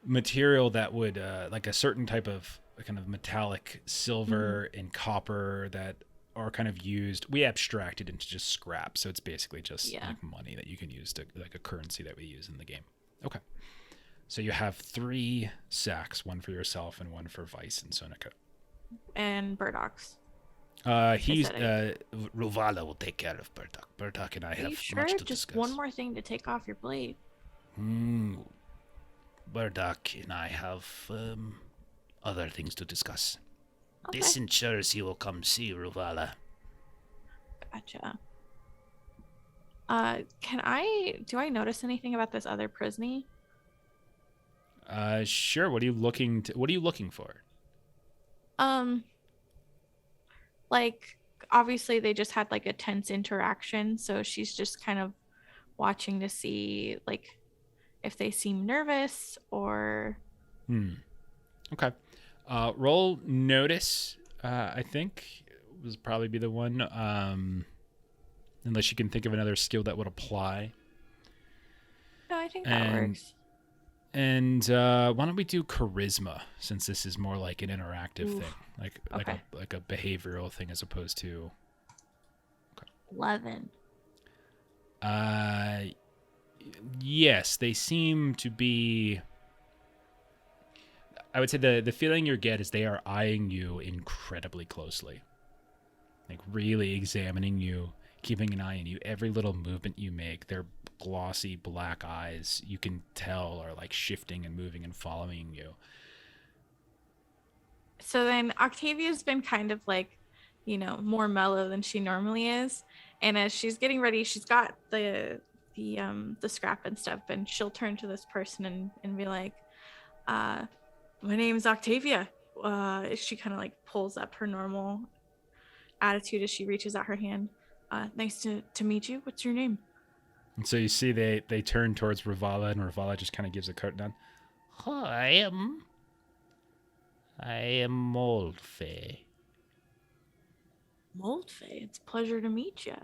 material that would like a certain type of kind of metallic silver and copper that are kind of used. We abstracted into just scrap, so it's basically just like money that you can use to like a currency that we use in the game. Okay, so you have 3 sacks, one for yourself and one for Weiss and Sonika. And Burdock's. He's Ruvala will take care of Burdock. Burdock and I have much to discuss. Just one more thing to take off your plate. Burdock and I have other things to discuss. Okay. This ensures you will come see Ruvala. Gotcha. Do I notice anything about this other prisoner? Sure. What are you looking for? Like, obviously they just had like a tense interaction, so she's just kind of watching to see like if they seem nervous or Okay. Roll notice, I think was probably be the one. Unless you can think of another skill that would apply. No, I think that works. And why don't we do charisma, since this is more like an interactive thing, like a behavioral thing as opposed to 11. Yes, they seem to be. I would say the feeling you get is they are eyeing you incredibly closely, like really examining you, keeping an eye on you. Every little movement you make, their glossy black eyes, you can tell, are like shifting and moving and following you. So then Octavia's been kind of like, more mellow than she normally is. And as she's getting ready, she's got the scrap and stuff, and she'll turn to this person and be like, my name's Octavia. She kind of like pulls up her normal attitude as she reaches out her hand. Nice to meet you. What's your name? And so you see they turn towards Ruvala, and Ruvala just kind of gives a curtain down. I am Moldfay. Moldfay, it's a pleasure to meet you.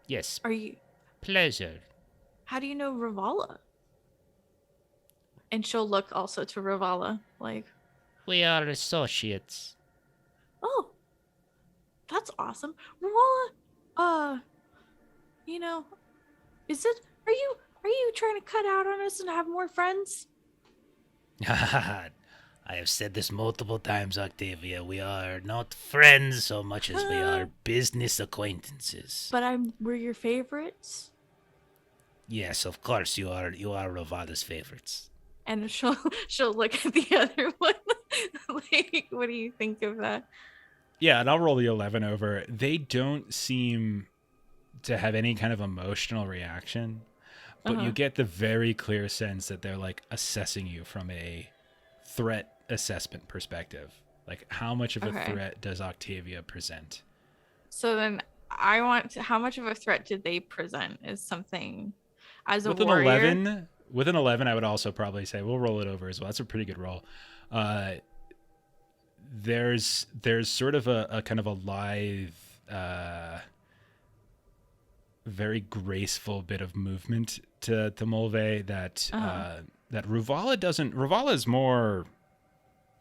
Yes. Are you? Pleasure. How do you know Ruvala? And she'll look also to Ruvala, like. We are associates. Oh, that's awesome. Ruvala, is it? Are you trying to cut out on us and have more friends? I have said this multiple times, Octavia. We are not friends so much as we are business acquaintances. But we're your favorites. Yes, of course you are. You are Ravada's favorites. And she'll look at the other one. Like, what do you think of that? Yeah, and I'll roll the 11 over. They don't seem to have any kind of emotional reaction, but you get the very clear sense that they're like assessing you from a threat assessment perspective. Like, how much of a threat does Octavia present? So then how much of a threat did they present is something as a warrior? With an 11, I would also probably say we'll roll it over as well. That's a pretty good roll. There's sort of a kind of a lithe, very graceful bit of movement to Mulvey that that Ruvala doesn't. Ruvala is more,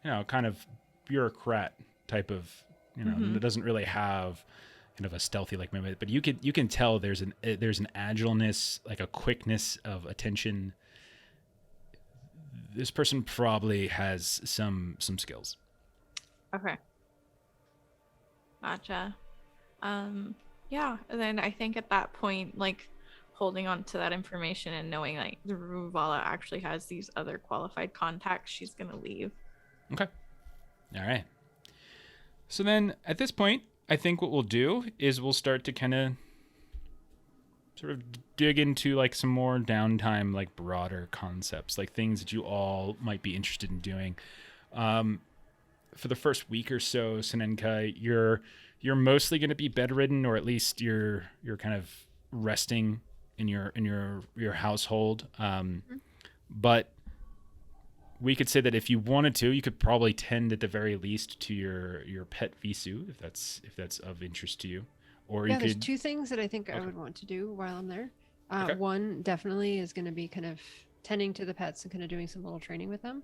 kind of bureaucrat type of, it doesn't really have kind of a stealthy like movement, but you can tell there's an agileness, like a quickness of attention. This person probably has some skills. Okay. Gotcha. Yeah, and then I think at that point, like, holding on to that information and knowing like the Ruvala actually has these other qualified contacts, she's gonna leave. Okay. All right. So then at this point, I think what we'll do is we'll start to kind of sort of dig into like some more downtime, like broader concepts, like things that you all might be interested in doing. For the first week or so, Sinenka, you're mostly going to be bedridden, or at least you're kind of resting in your household. But we could say that if you wanted to, you could probably tend at the very least to your pet Visu, if that's of interest to you. Or yeah, there's two things that I think I would want to do while I'm there. One definitely is going to be kind of tending to the pets and kind of doing some little training with them.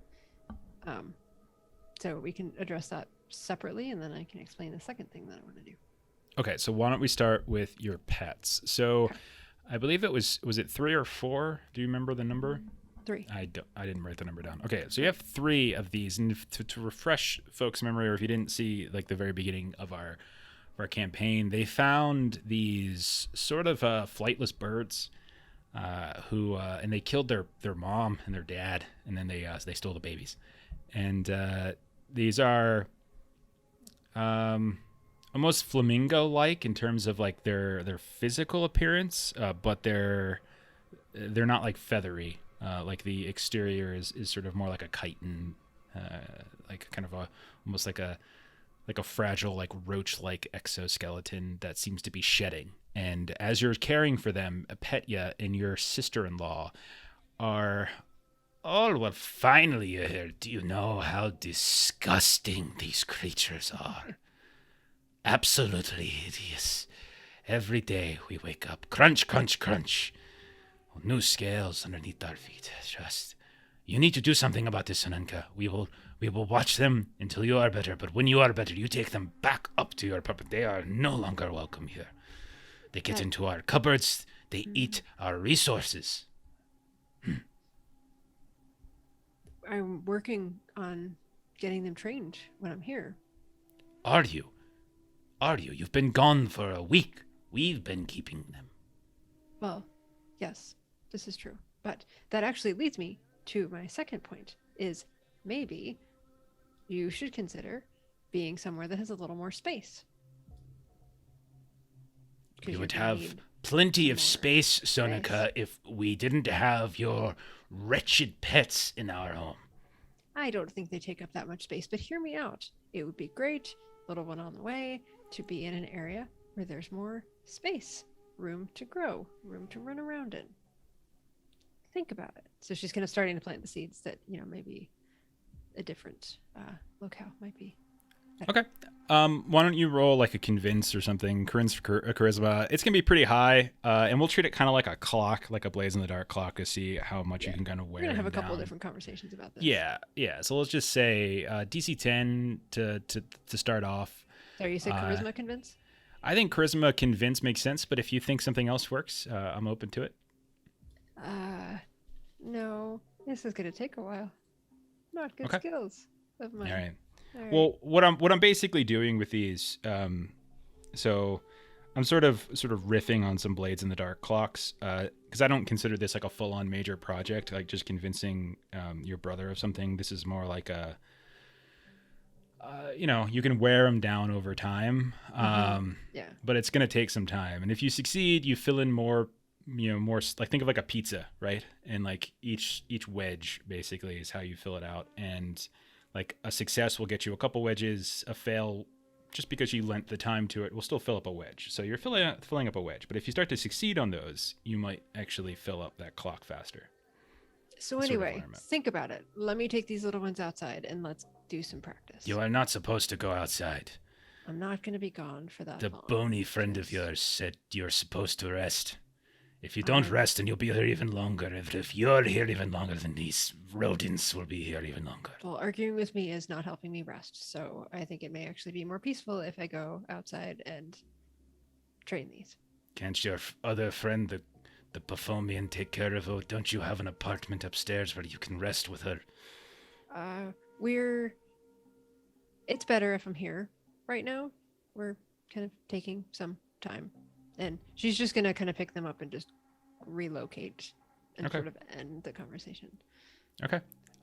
So we can address that separately, and then I can explain the second thing that I want to do. Okay, so why don't we start with your pets? So I believe it was it 3 or 4? Do you remember the number? 3. I didn't write the number down. Okay, so you have 3 of these, and to refresh folks' memory, or if you didn't see like the very beginning of our campaign, they found these sort of flightless birds who and they killed their mom and their dad, and then they stole the babies. And these are almost flamingo-like in terms of like their physical appearance, but they're not like feathery. Like the exterior is sort of more like a chitin, like kind of almost like a fragile, like roach-like exoskeleton that seems to be shedding. And as you're caring for them, Petya and your sister-in-law are, oh, well, finally you're here. Do you know how disgusting these creatures are? Absolutely hideous. Every day we wake up, crunch, crunch, crunch. New scales underneath our feet. Just, you need to do something about this, Sanenka. We will watch them until you are better, but when you are better, you take them back up to your puppet. They are no longer welcome here. They get into our cupboards. They eat our resources. I'm working on getting them trained when I'm here. Are you? You've been gone for a week. We've been keeping them. Well, yes, this is true. But that actually leads me to my second point, is maybe you should consider being somewhere that has a little more space. We would have plenty of space, Sonika, if we didn't have your wretched pets in our home. I don't think they take up that much space, but hear me out. It would be great, little one on the way, to be in an area where there's more space, room to grow, room to run around in. Think about it. So she's kind of starting to plant the seeds that, maybe a different locale might be better. Okay. Why don't you roll like a convince or something? Corinne's charisma. It's gonna be pretty high, and we'll treat it kind of like a clock, like a blaze in the dark clock, to see how much you can kind of wear. We're gonna have a couple down. different conversations about this. Yeah. So let's just say DC 10 to start off. So you said charisma convince? I think charisma convince makes sense, but if you think something else works, I'm open to it. No, this is gonna take a while. Not good skills of mine. All right. Well, what I'm basically doing with these, so I'm sort of riffing on some Blades in the Dark clocks, because I don't consider this like a full-on major project, like just convincing your brother of something. This is more like a, you can wear them down over time, but it's gonna take some time. And if you succeed, you fill in more, more like think of like a pizza, right? And like each wedge basically is how you fill it out. And like a success will get you a couple wedges, a fail, just because you lent the time to it, will still fill up a wedge. So you're filling up a wedge. But if you start to succeed on those, you might actually fill up that clock faster. So anyway, think about it. Let me take these little ones outside and let's do some practice. You are not supposed to go outside. I'm not going to be gone for that long. The bony friend of yours said you're supposed to rest. If you don't rest, then you'll be here even longer. If you're here even longer, then these rodents will be here even longer. Well, arguing with me is not helping me rest, so I think it may actually be more peaceful if I go outside and train these. Can't your other friend, the Perfomian, take care of her? Don't you have an apartment upstairs where you can rest with her? It's better if I'm here right now. We're kind of taking some time. And she's just going to kind of pick them up and just relocate and sort of end the conversation. Okay.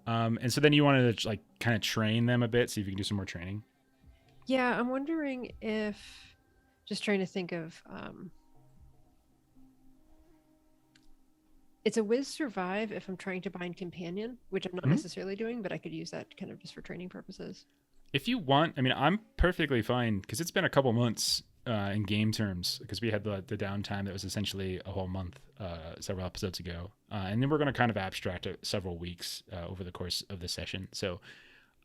And so then you wanted to like kind of train them a bit, see if you can do some more training. Yeah, I'm wondering if, just trying to think of, it's a whiz survive if I'm trying to bind companion, which I'm not necessarily doing, but I could use that kind of just for training purposes. If you want, I mean, I'm perfectly fine because it's been a couple months in game terms, because we had the downtime that was essentially a whole month several episodes ago, and then we're going to kind of abstract it several weeks over the course of the session. So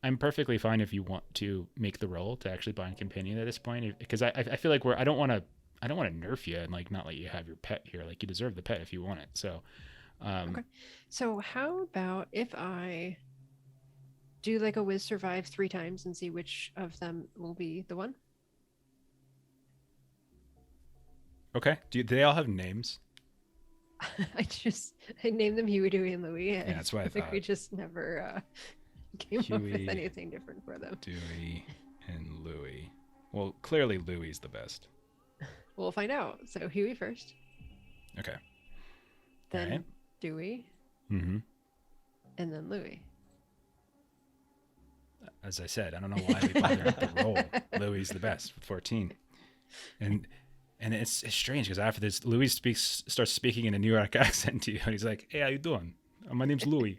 I'm perfectly fine if you want to make the roll to actually bind companion at this point, because I feel like I don't want to nerf you and like not let you have your pet here. Like you deserve the pet if you want it. So okay. So how about if I do like a whiz survive 3 times and see which of them will be the one? Okay. Do they all have names? I named them Huey, Dewey, and Louie. Yeah, that's what I thought. We just never came up with anything different for them. Dewey and Louie. Well, clearly Louie's the best. We'll find out. So Huey first. Okay. then Dewey, mm-hmm. and then Louis. As I said, I don't know why we bothered to roll. Louis the best with 14, and it's strange because after this, Louis starts speaking in a New York accent to you, and he's like, "Hey, how you doing? My name's Louis."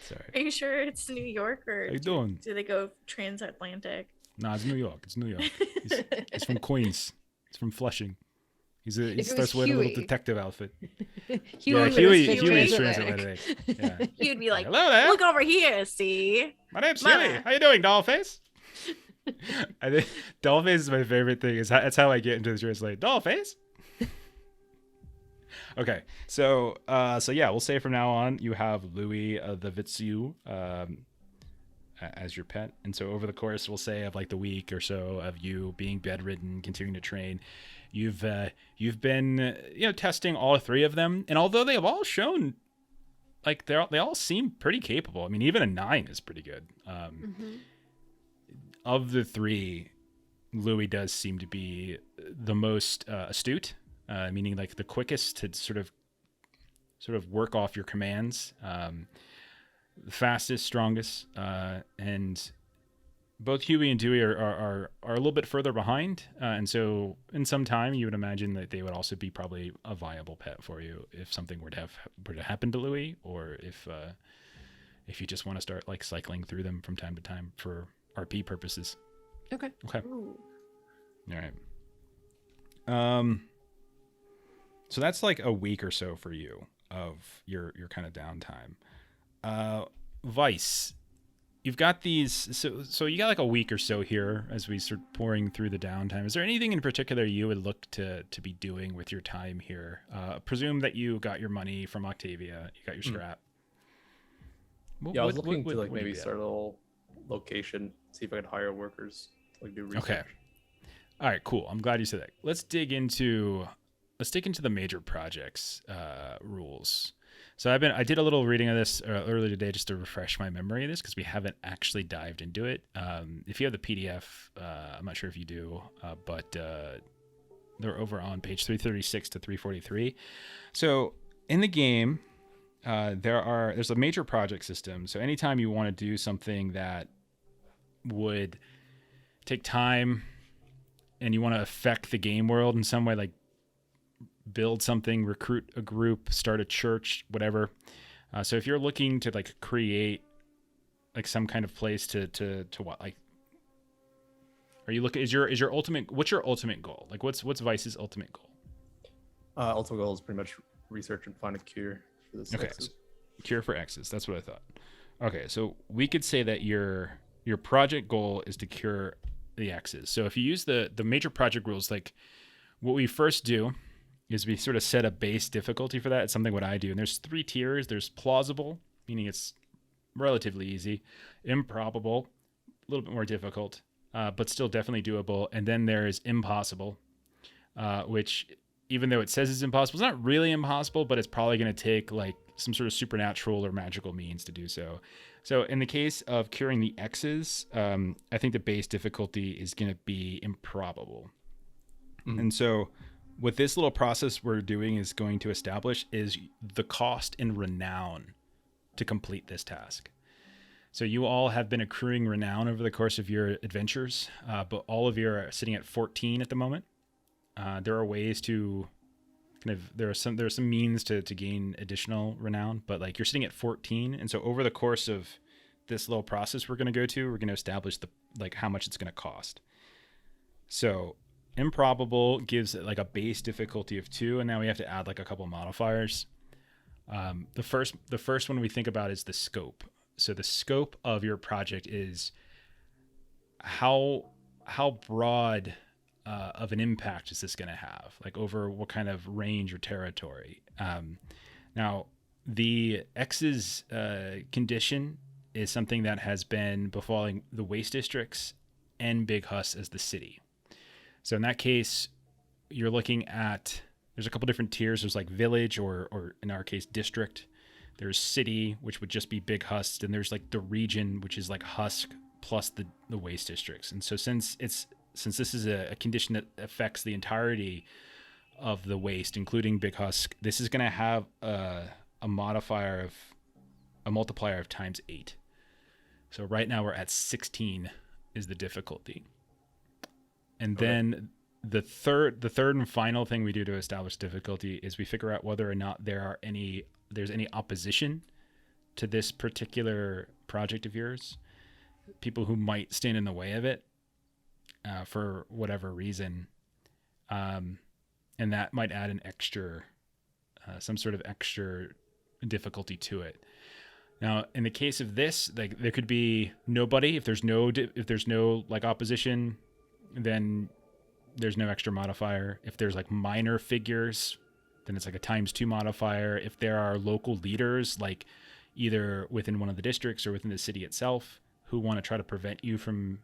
Sorry. Are you sure it's New York, or how you doing? Do they go transatlantic? Nah, it's New York. It's New York. He's from Queens. He's from Flushing. He starts wearing a little detective outfit. Huey's transatlantic. Yeah. He'd be like, "Hello there. Look over here, see? My name's Huey. How you doing, Dollface?" I think Dollface is my favorite thing. That's how I get into the translate. Dollface. Okay, so yeah, we'll say from now on you have Louis the Vitsu as your pet, and so over the course, we'll say of like the week or so of you being bedridden, continuing to train, you've been testing all three of them, and although they have all shown like they all seem pretty capable. I mean, even a 9 is pretty good. Of the three, Louis does seem to be the most astute, meaning like the quickest to sort of work off your commands, the fastest, strongest, and both Huey and Dewey are a little bit further behind, and so in some time you would imagine that they would also be probably a viable pet for you if something were to happen to Louis, or if you just want to start like cycling through them from time to time for RP purposes. Okay. Ooh. All right. So that's like a week or so for you of your kind of downtime. Vice, you've got these. So you got like a week or so here as we start pouring through the downtime. Is there anything in particular you would look to be doing with your time here? Presume that you got your money from Octavia. You got your scrap. I was looking to like maybe start a little location, see if I could hire workers to like do research. Okay. All right, cool. I'm glad you said that. Let's dig into the major projects rules. So I did a little reading of this earlier today just to refresh my memory of this because we haven't actually dived into it. If you have the PDF, I'm not sure if you do, but they're over on page 336 to 343. So in the game, there's a major project system. So anytime you want to do something that would take time and you want to affect the game world in some way, like build something, recruit a group, start a church, whatever. So if you're looking to like create like some kind of place to what, like, are you looking, what's your ultimate goal? Like what's Vice's ultimate goal? Ultimate goal is pretty much research and find a cure for this. Okay. So cure for X's. That's what I thought. Okay. So we could say that your project goal is to cure the X's. So if you use the major project rules, like what we first do is we sort of set a base difficulty for that. It's something what I do. And there's 3 tiers. There's plausible, meaning it's relatively easy. Improbable, a little bit more difficult, but still definitely doable. And then there's impossible, which even though it says it's impossible, it's not really impossible, but it's probably going to take like some sort of supernatural or magical means to do so. So in the case of curing the X's, I think the base difficulty is going to be improbable. And so what this little process we're doing is going to establish is the cost in renown to complete this task. So you all have been accruing renown over the course of your adventures, but all of you are sitting at 14 at the moment. There are ways to there are some means to gain additional renown, but like you're sitting at 14. And so over the course of this little process we're going to establish how much it's going to cost. So improbable gives it like a base difficulty of 2, and now we have to add like a couple modifiers. The first one we think about is the scope. So the scope of your project is how broad of an impact is this going to have, like over what kind of range or territory. Now the X's condition is something that has been befalling the waste districts and Big Husk as the city. So in that case, you're looking at, there's a couple different tiers. There's like village or in our case, district. There's city, which would just be Big Husk. And there's like the region, which is like Husk plus the waste districts. And so since this is a condition that affects the entirety of the waste, including Big Husk, this is going to have a multiplier of times 8. So right now we're at 16 is the difficulty. And then the third and final thing we do to establish difficulty is we figure out whether or not there's any opposition to this particular project of yours, people who might stand in the way of it for whatever reason. And that might add an extra, some sort of extra difficulty to it. Now, in the case of this, like there could be nobody. If there's no like opposition, then there's no extra modifier. If there's like minor figures, then it's like a times 2 modifier. If there are local leaders, like either within one of the districts or within the city itself, who want to try to prevent you from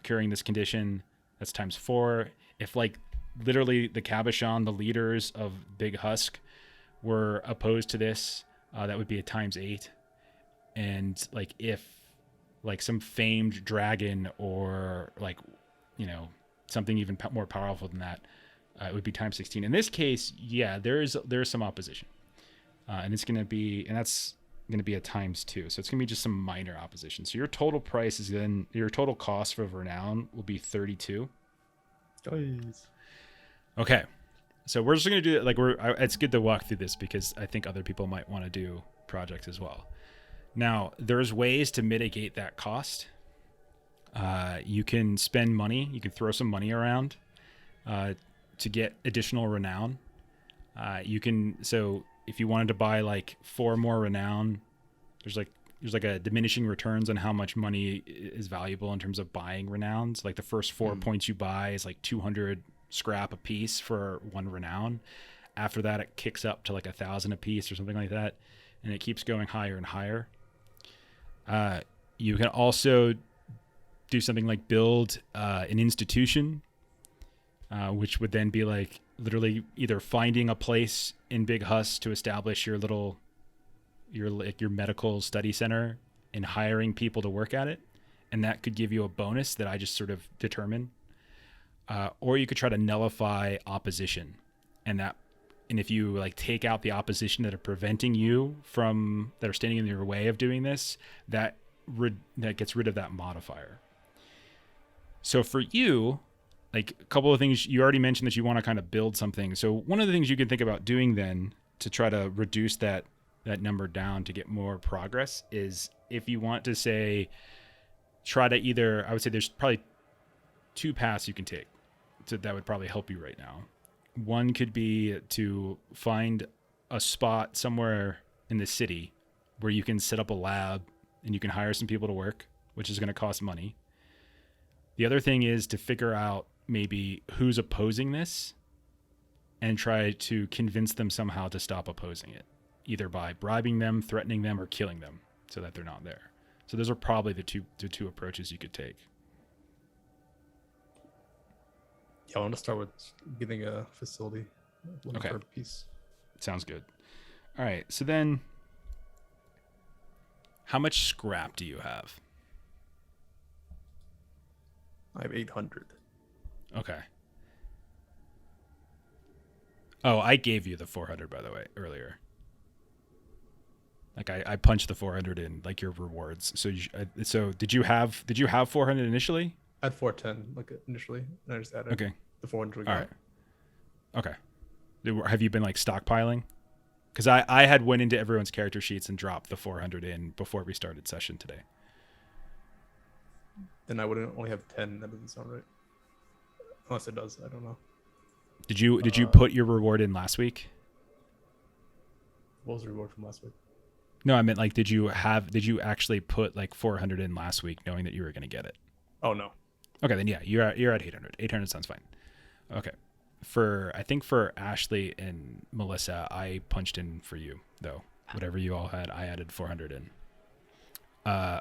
curing this condition, that's times 4. If like literally the Cabochon, the leaders of Big Husk, were opposed to this, that would be a times 8. And like if like some famed dragon or like, you know, something even more powerful than that, it would be times 16. In this case, yeah, there's some opposition, and that's going to be a times 2. So it's going to be just some minor opposition. So your total price is then your total cost for renown will be 32. Guys. Okay. So we're just going to do like it's good to walk through this because I think other people might want to do projects as well. Now, there's ways to mitigate that cost. You can spend money. You can throw some money around to get additional renown. So if you wanted to buy like 4 more renown, there's like a diminishing returns on how much money is valuable in terms of buying renowns. Like the first 4 points you buy is like 200 scrap a piece for 1 renown. After that, it kicks up to like 1,000 a piece or something like that, and it keeps going higher and higher. You can also do something like build an institution, which would then be like literally either finding a place in Big Husk to establish your medical study center and hiring people to work at it, and that could give you a bonus that I just sort of determine. Or you could try to nullify opposition, and if you like take out the opposition that are preventing you that are standing in your way of doing this, that gets rid of that modifier. So for you, like a couple of things, you already mentioned that you want to kind of build something. So one of the things you can think about doing then to try to reduce that number down to get more progress is if you want to say, try to either, I would say there's probably 2 paths you can take. So that would probably help you right now. One could be to find a spot somewhere in the city where you can set up a lab and you can hire some people to work, which is going to cost money. The other thing is to figure out maybe who's opposing this and try to convince them somehow to stop opposing it, either by bribing them, threatening them, or killing them so that they're not there. So those are probably the two approaches you could take. Yeah, I want to start with getting a facility. Okay. Per piece. Sounds good. All right. So then, how much scrap do you have? I have 800. Okay. Oh, I gave you the 400, by the way, earlier. Like I punched the 400 in, like your rewards. So did you have 400 initially? I had 410 like initially, and I just added the 400. All right. Okay. Have you been like stockpiling? Because I had went into everyone's character sheets and dropped the 400 in before we started session today. Then I would only have 10. That doesn't sound right. Unless it does, I don't know. Did you put your reward in last week? What was the reward from last week? No, I meant like did you actually put like 400 in last week, knowing that you were going to get it? Oh no. Okay, then yeah, you're at 800. 800 sounds fine. Okay. I think for Ashley and Melissa, I punched in for you though. Whatever you all had, I added 400 in.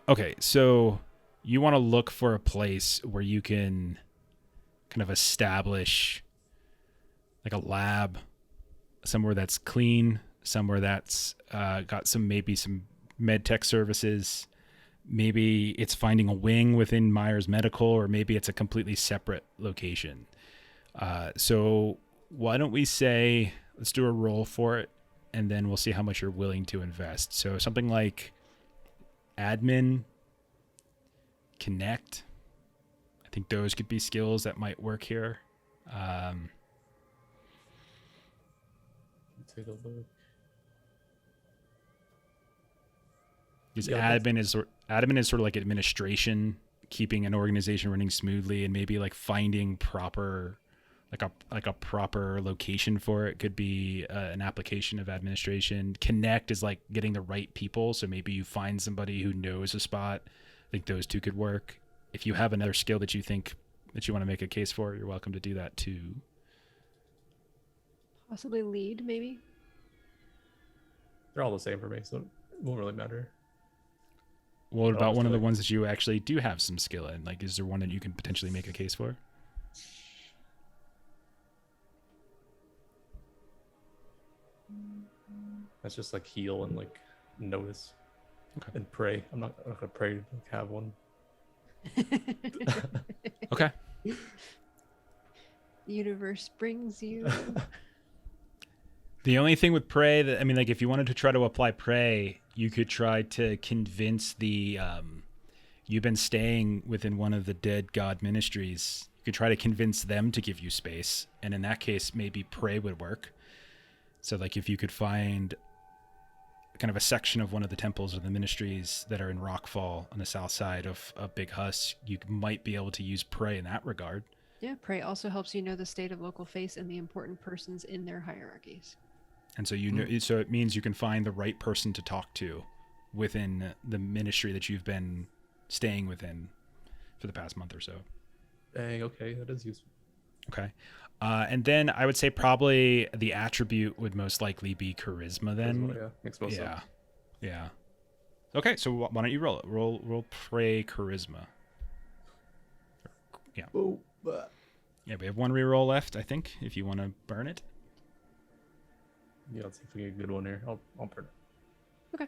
Okay, so you want to look for a place where you can kind of establish like a lab, somewhere that's clean, somewhere that's got maybe some med tech services. Maybe it's finding a wing within Myers Medical, or maybe it's a completely separate location. So why don't we say, let's do a roll for it, and then we'll see how much you're willing to invest. So something like admin, connect. I think those could be skills that might work here. Take a look. Because admin is sort of like administration, keeping an organization running smoothly, and maybe like finding proper, like a proper location for it could be an application of administration. Connect is like getting the right people, so maybe you find somebody who knows a spot. I think those two could work. If you have another skill that you think that you want to make a case for, you're welcome to do that too. Possibly lead, maybe. They're all the same for me, so it won't really matter. What about one of the ones that you actually do have some skill in? Like, is there one that you can potentially make a case for? That's just like heal and like notice. Okay. And pray. I'm not gonna pray to have one. Okay. Universe brings you. The only thing with pray that, I mean, like if you wanted to try to apply pray, you could try to convince the you've been staying within one of the dead god ministries. You could try to convince them to give you space, and in that case maybe pray would work. So like if you could find kind of a section of one of the temples or the ministries that are in Rockfall on the south side of Big Husk, you might be able to use pray in that regard. Yeah, pray also helps you know the state of local faith and the important persons in their hierarchies. And so you know, so it means you can find the right person to talk to within the ministry that you've been staying within for the past month or so. Dang, okay, that is useful. Okay. And then I would say probably the attribute would most likely be charisma then. Charisma, yeah, makes most sense. Yeah. Okay, so why don't you roll it? Roll pray charisma. Yeah. Oh, Yeah, we have one reroll left, I think, if you want to burn it. Yeah, let's see if we get a good one here. I'll burn it. Okay.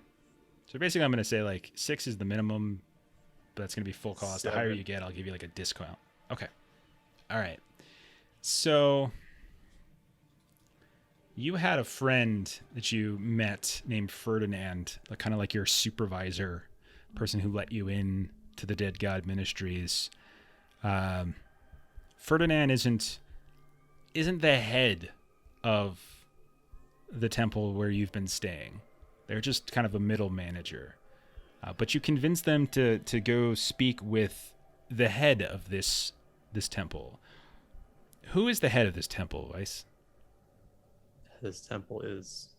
So basically I'm going to say like 6 is the minimum, but that's going to be full cost. 7. The higher you get, I'll give you like a discount. Okay. All right. So you had a friend that you met named Ferdinand, kind of like your supervisor, person who let you in to the Dead God Ministries. Ferdinand isn't the head of the temple where you've been staying. They're just kind of a middle manager. But you convince them to go speak with the head of this temple. Who is the head of this temple, Weiss? This temple is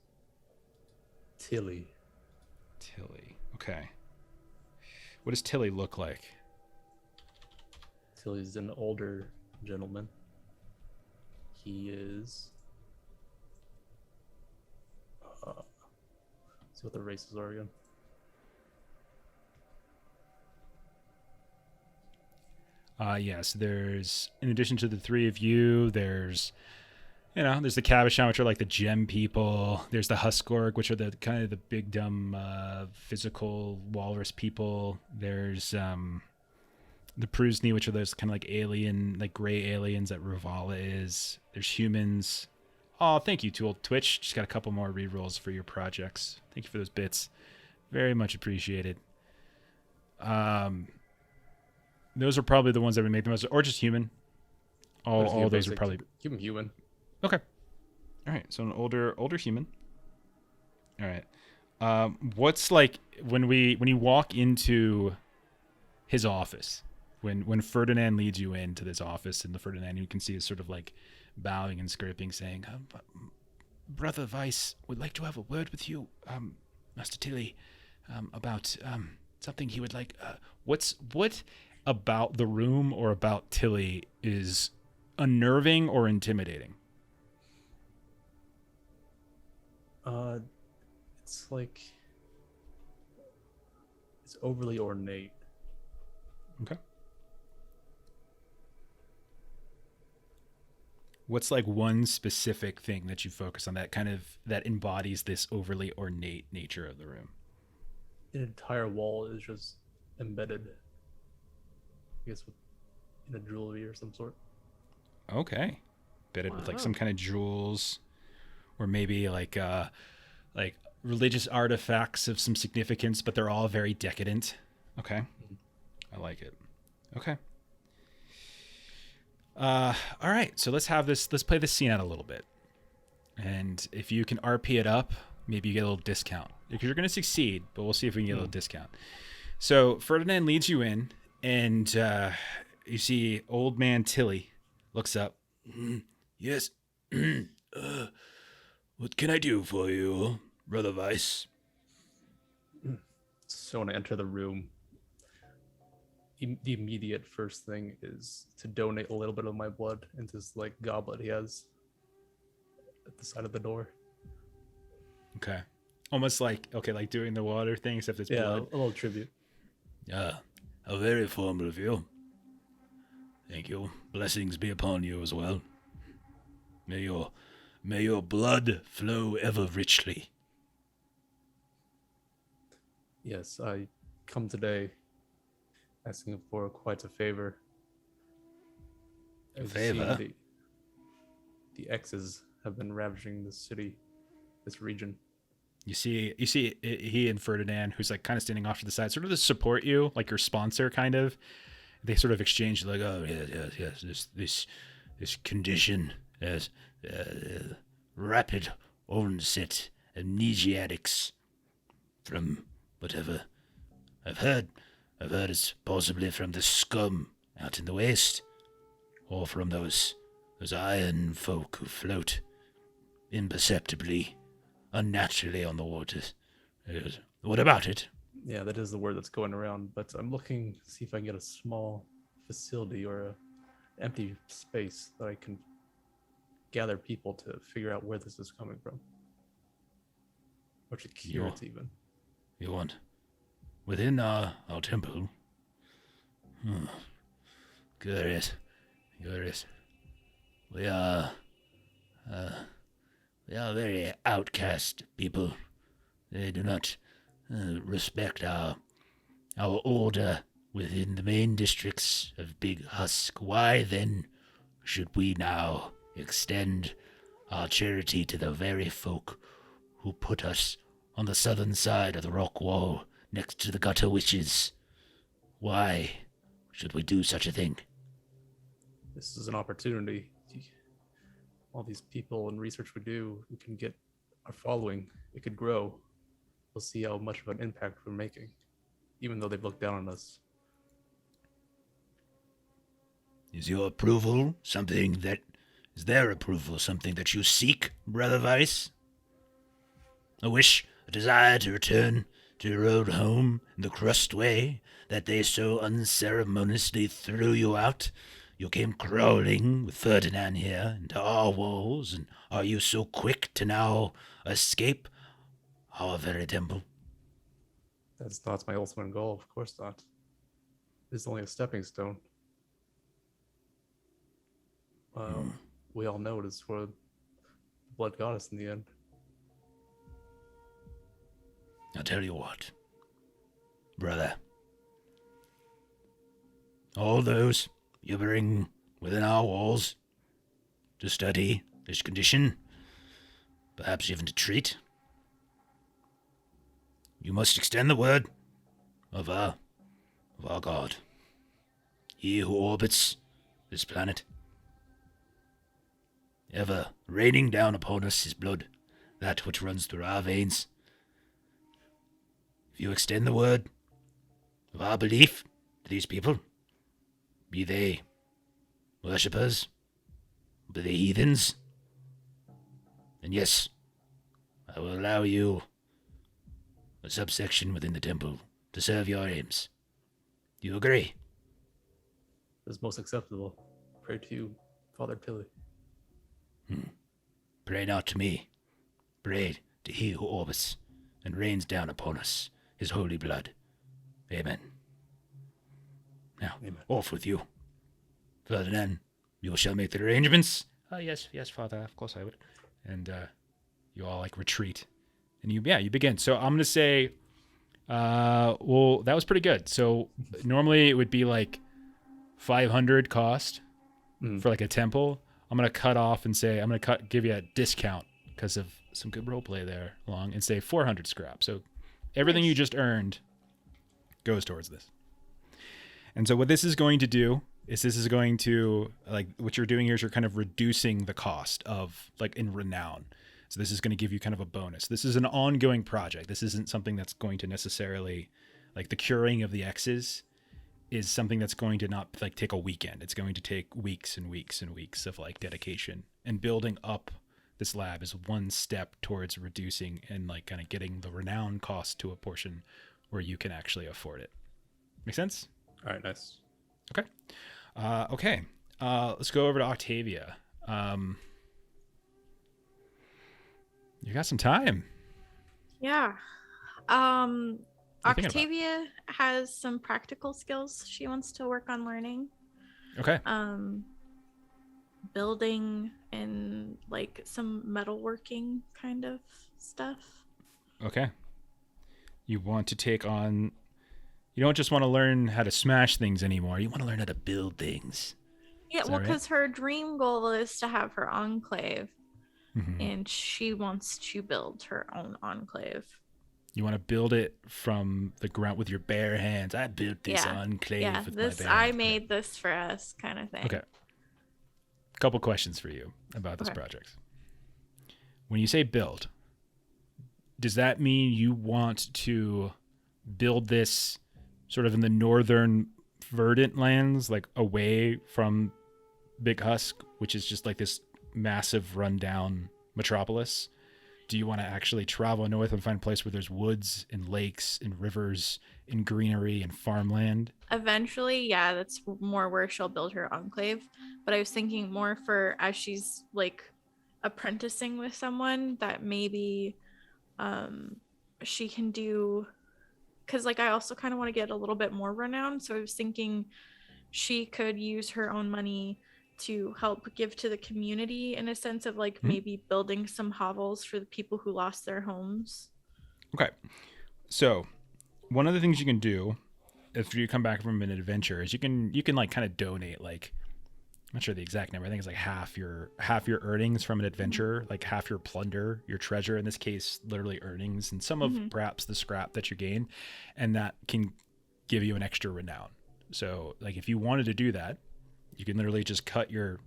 Tilly. Tilly. Okay. What does Tilly look like? Tilly's an older gentleman. He is... see what the races are again. Yes, there's, in addition to the three of you, there's the Cabashan, which are like the gem people. There's the Huskorg, which are the kind of the big, dumb, physical walrus people. There's the Prusni, which are those kind of like alien, like gray aliens that Ravala is. There's humans. Oh, thank you, Tool Twitch. Just got a couple more rerolls for your projects. Thank you for those bits. Very much appreciated. Those are probably the ones that would make the most, or just human. All those are probably keep him human. Okay. All right. So an older human. All right. What's like when you walk into his office, when Ferdinand leads you into this office, and the Ferdinand you can see is sort of like bowing and scraping, saying, "Brother Weiss would like to have a word with you, Master Tilly, about something he would like." What about the room or about Tilly is unnerving or intimidating? It's like it's overly ornate. Okay. What's like one specific thing that you focus on that embodies this overly ornate nature of the room? An entire wall is just embedded, I guess, in a jewelry or some sort. Okay. bitted with like some kind of jewels, or maybe like religious artifacts of some significance, but they're all very decadent. Okay, I like it. Okay. All right, so let's play this scene out a little bit. And if you can RP it up, maybe you get a little discount. Because you're going to succeed, but we'll see if we can get a little discount. So Ferdinand leads you in, and you see old man Tilly looks up. Yes. What can I do for you, Brother Weiss? So when I enter the room, the immediate first thing is to donate a little bit of my blood into this like goblet he has at the side of the door. Okay. Almost like doing the water thing, except it's blood. A little tribute. Yeah, how very formal of you. Thank you. Blessings be upon you as well. May your blood flow ever richly. Yes, I come today asking for quite a favor. A favor? The X's have been ravaging this city, this region. You see he and Ferdinand, who's like kind of standing off to the side, sort of to support you, like your sponsor, kind of. They sort of exchange like, oh yes, this condition has rapid onset amnesiatics from whatever. I've heard it's possibly from the scum out in the waste, or from those iron folk who float imperceptibly, unnaturally on the waters. What about it? Yeah, that is the word that's going around, but I'm looking to see if I can get a small facility or an empty space that I can gather people to figure out where this is coming from. Or to cure it even. You want? Within our temple? Curious. We are very outcast people. They do not respect our order within the main districts of Big Husk. Why then should we now extend our charity to the very folk who put us on the southern side of the rock wall next to the gutter witches? Why should we do such a thing? This is an opportunity. All these people and research we do, we can get our following. It could grow. We'll see how much of an impact we're making, even though they've looked down on us. Is your approval something that... Is their approval something that you seek, Brother Weiss? A wish, a desire to return to your old home in the crust way that they so unceremoniously threw you out? You came crawling with Ferdinand here into our walls, and are you so quick to now escape our very temple? That's not my ultimate goal, of course not. It's only a stepping stone. We all know it is for the blood goddess in the end. I'll tell you what, brother. All those you bring within our walls to study this condition, perhaps even to treat, you must extend the word of our God. He who orbits this planet, ever raining down upon us his blood, that which runs through our veins. If you extend the word of our belief to these people, be they worshippers, be they heathens, then yes, I will allow you a subsection within the temple to serve your aims. Do you agree? It is most acceptable. Pray to you, Father Tilly. Pray not to me. Pray to he who orbits and rains down upon us his holy blood. Amen. Now, Amen. Off with you. Ferdinand, you shall make the arrangements. Yes, Father, of course I would. And you all retreat. And you begin. So I'm going to say, well, that was pretty good. So normally it would be 500 cost for a temple. I'm gonna cut off and say give you a discount because of some good roleplay there along, and say 400 scrap. So everything you just earned goes towards this. And so what this is going to do is what you're doing here is you're kind of reducing the cost of like in renown. So this is going to give you kind of a bonus. This is an ongoing project. This isn't something that's going to necessarily, like the curing of the X's is something that's going to not like take a weekend. It's going to take weeks and weeks and weeks of like dedication, and building up this lab is one step towards reducing and like kind of getting the renown cost to a portion where you can actually afford it. Make sense? All right, nice. Okay. Let's go over to Octavia. You got some time. Yeah. Octavia has some practical skills she wants to work on learning. Okay. Building and like some metalworking kind of stuff. Okay. You want to take on... You don't just want to learn how to smash things anymore. You want to learn how to build things. Yeah, well, because her dream goal is to have her enclave. Mm-hmm. And she wants to build her own enclave. You want to build it from the ground with your bare hands. I built this enclave with my bare hands. I made this for us kind of thing. Okay. A couple questions for you about this project. When you say build, does that mean you want to build this sort of in the northern verdant lands, like away from Big Husk, which is just like this massive rundown metropolis? Do you want to actually travel north and find a place where there's woods and lakes and rivers and greenery and farmland? Eventually, yeah, that's more where she'll build her enclave. But I was thinking more for as she's like apprenticing with someone that maybe she can do, because like I also kind of want to get a little bit more renown. So I was thinking she could use her own money to help give to the community in a sense of like maybe building some hovels for the people who lost their homes. Okay. So one of the things you can do if you come back from an adventure is you can like kind of donate, like, I'm not sure the exact number. I think it's like half your earnings from an adventure, like half your plunder, your treasure, in this case, literally earnings, and some of perhaps the scrap that you gain, and that can give you an extra renown. So like if you wanted to do that, you can literally just cut your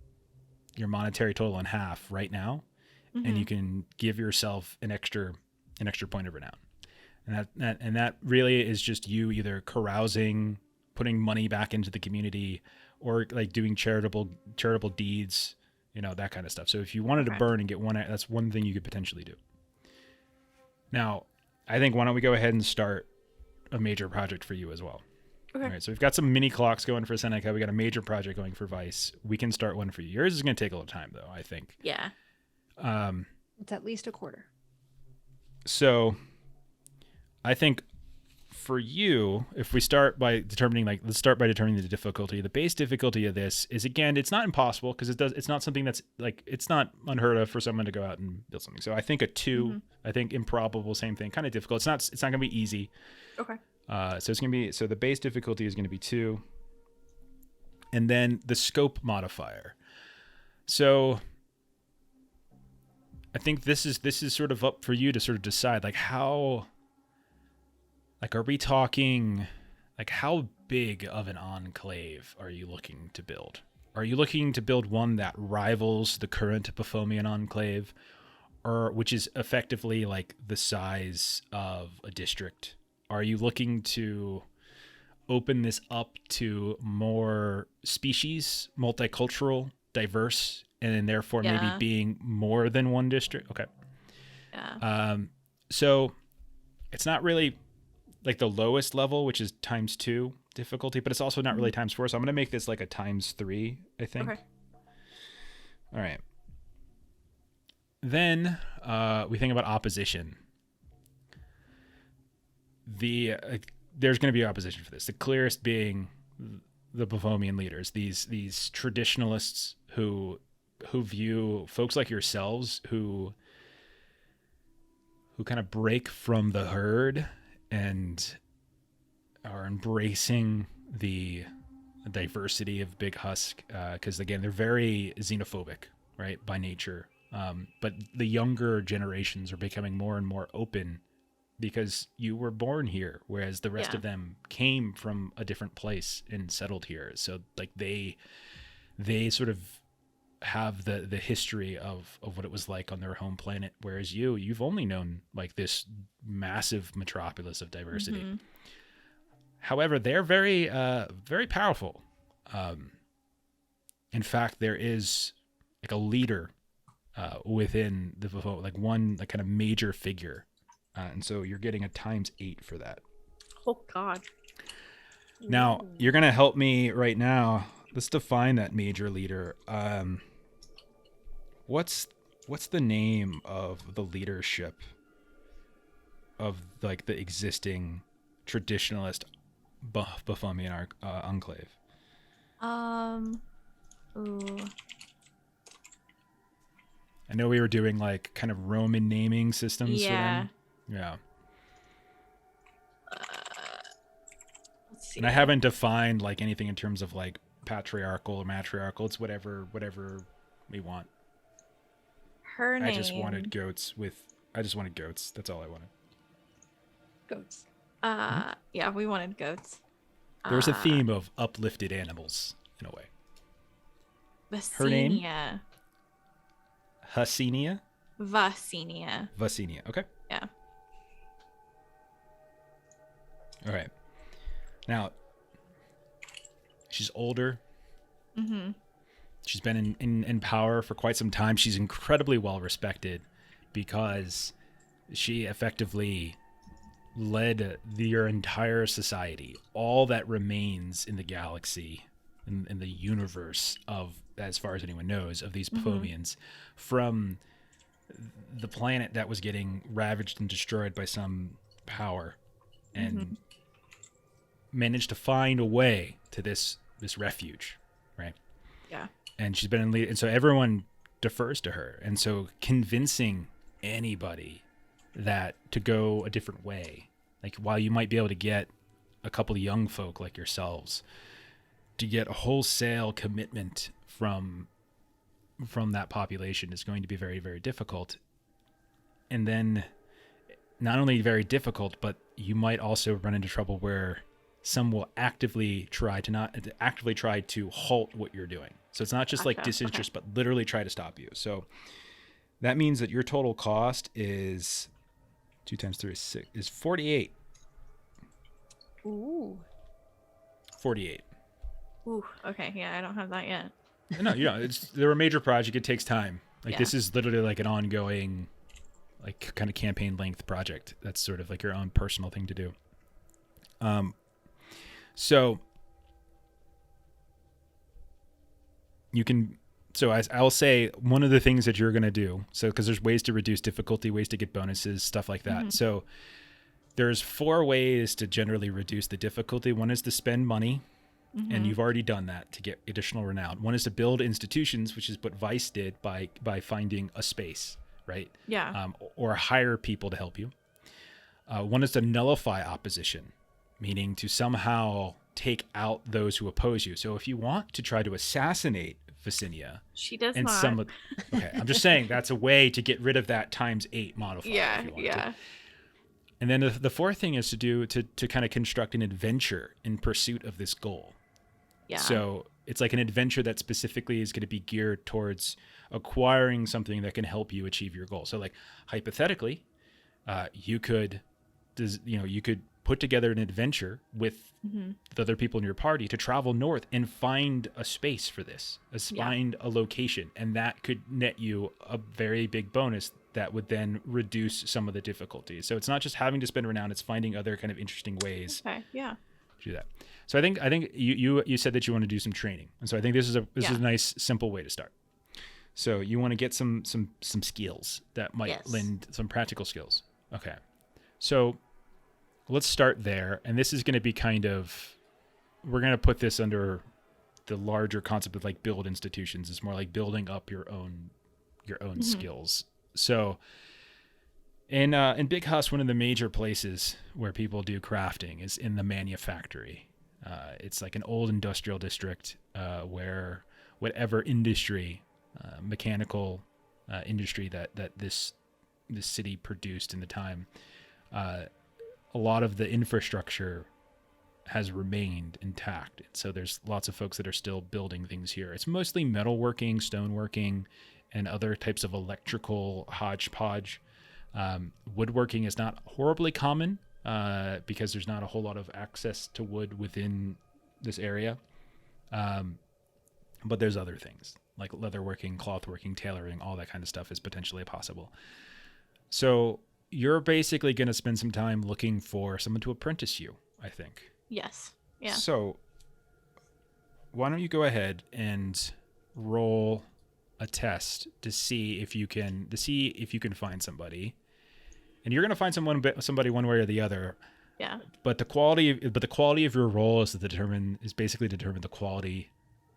monetary total in half right now, and you can give yourself an extra point of renown. And that really is just you either carousing, putting money back into the community, or like doing charitable deeds, that kind of stuff. So if you wanted to burn and get one, that's one thing you could potentially do. Now, I think why don't we go ahead and start a major project for you as well. Okay. All right, so we've got some mini clocks going for Seneca. We got a major project going for Vice. We can start one for you. Yours is going to take a little time, though, I think. Yeah. It's at least a quarter. So I think for you, if we start by determining, let's start by determining the difficulty. The base difficulty of this is, again, it's not impossible because it's not something that's it's not unheard of for someone to go out and build something. So I think a 2, I think improbable, same thing, kind of difficult. It's not going to be easy. Okay. So the base difficulty is going to be 2, and then the scope modifier. So I think this is sort of up for you to sort of decide, how, are we talking, how big of an enclave are you looking to build? Are you looking to build one that rivals the current Baphomian enclave, or which is effectively like the size of a district? Are you looking to open this up to more species, multicultural, diverse, and then therefore maybe being more than one district? Okay. Yeah. So it's not really like the lowest level, which is ×2 difficulty, but it's also not really ×4. So I'm going to make this like a ×3, I think. Okay. All right. Then we think about opposition. There's going to be opposition for this. The clearest being the Baphomian leaders, these traditionalists who view folks like yourselves who kind of break from the herd and are embracing the diversity of Big Husk, because again they're very xenophobic right, by nature. But the younger generations are becoming more and more open because you were born here, whereas the rest of them came from a different place and settled here. So like they sort of have the history of what it was like on their home planet, whereas you've only known like this massive metropolis of diversity. Mm-hmm. However, they're very very powerful. In fact, there is like a leader within the like one like kind of major figure, and so you're getting a ×8 for that. Oh God! Now you're gonna help me right now. Let's define that major leader. What's the name of the leadership of like the existing traditionalist Buffonian enclave? Ooh. I know we were doing like kind of Roman naming systems for them. Yeah. Let's see. And I haven't defined like anything in terms of like patriarchal or matriarchal. It's whatever we want. Her name. I just wanted goats. That's all I wanted. Goats. Yeah, we wanted goats. There's a theme of uplifted animals in a way. Vasinia. Her name? Husinia? Vasinia. Okay. Yeah. All right. Now, she's older. Mm-hmm. She's been in power for quite some time. She's incredibly well respected because she effectively led your entire society, all that remains in the galaxy, in the universe of, as far as anyone knows, of these Phomians, from the planet that was getting ravaged and destroyed by some power, and managed to find a way to this refuge, right? Yeah. And she's been in lead, and so everyone defers to her, and so convincing anybody that to go a different way, like while you might be able to get a couple of young folk like yourselves to get a wholesale commitment from that population is going to be very, very difficult. And then not only very difficult, but you might also run into trouble where some will actively try to halt what you're doing. So it's not just like disinterest, but literally try to stop you. So that means that your total cost is 2 times 3 is 6 is 48. Ooh. 48. Ooh. Okay. Yeah, I don't have that yet. No, they're a major project. It takes time. Like this is literally like an ongoing, like kind of campaign length project. That's sort of like your own personal thing to do. So you can. So I'll say one of the things that you're going to do. So because there's ways to reduce difficulty, ways to get bonuses, stuff like that. So there's 4 ways to generally reduce the difficulty. One is to spend money. And you've already done that to get additional renown. One is to build institutions, which is what Vice did by finding a space, right? Yeah. Or hire people to help you. One is to nullify opposition, meaning to somehow take out those who oppose you. So if you want to try to assassinate Vasinia, she does and not. Okay, I'm just saying that's a way to get rid of that ×8 modifier. Yeah, if you want yeah. to. And then the 4th thing is to kind of construct an adventure in pursuit of this goal. Yeah. So it's like an adventure that specifically is going to be geared towards acquiring something that can help you achieve your goal. So like hypothetically, you could put together an adventure with the other people in your party to travel north and find a space for this, find a location, and that could net you a very big bonus that would then reduce some of the difficulties. So it's not just having to spend renown; it's finding other kind of interesting ways. Okay. Yeah. To do that. So I think you said that you want to do some training, and so I think this is a nice simple way to start. So you want to get some skills that might lend some practical skills. Okay. So let's start there, and this is going to be we're going to put this under the larger concept of like build institutions. It's more like building up your own skills. So in Big Husk, one of the major places where people do crafting is in the manufactory. It's like an old industrial district where whatever industry mechanical industry that this city produced in the time, a lot of the infrastructure has remained intact. So there's lots of folks that are still building things here. It's mostly metalworking, stoneworking, and other types of electrical hodgepodge. Woodworking is not horribly common because there's not a whole lot of access to wood within this area. But there's other things like leatherworking, clothworking, tailoring, all that kind of stuff is potentially possible. So you're basically going to spend some time looking for someone to apprentice you, I think. Yes. Yeah. So why don't you go ahead and roll a test to see if you can find somebody. And you're going to find somebody one way or the other. Yeah. But the quality of your role is basically determine the quality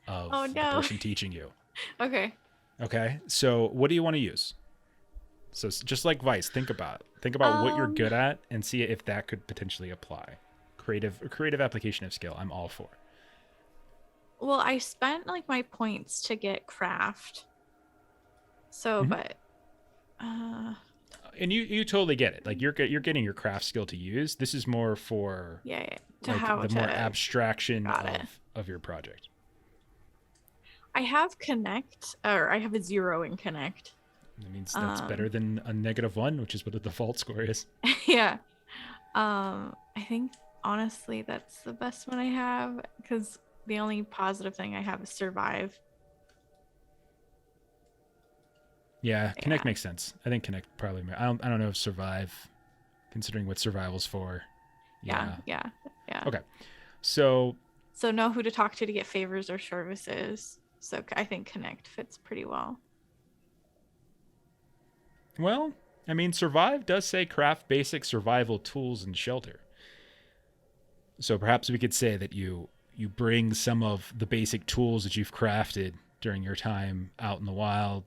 of the person teaching you. Okay. Okay. So what do you want to use? So just like Vice, think about what you're good at and see if that could potentially apply. Creative application of skill. I'm all for. Well, I spent like my points to get craft. So, but and you totally get it. Like you're getting your craft skill to use. This is more for more abstraction of your project. I have connect, or I have a 0 in connect. That means that's better than a -1, which is what the default score is. Yeah. I think honestly that's the best one I have because the only positive thing I have is survive. Yeah, Connect makes sense. I think Connect probably. I don't know if survive, considering what survival's for. Yeah. Okay, so know who to talk to get favors or services. So I think Connect fits pretty well. Well, I mean, survive does say craft basic survival tools and shelter. So perhaps we could say that you bring some of the basic tools that you've crafted during your time out in the wild.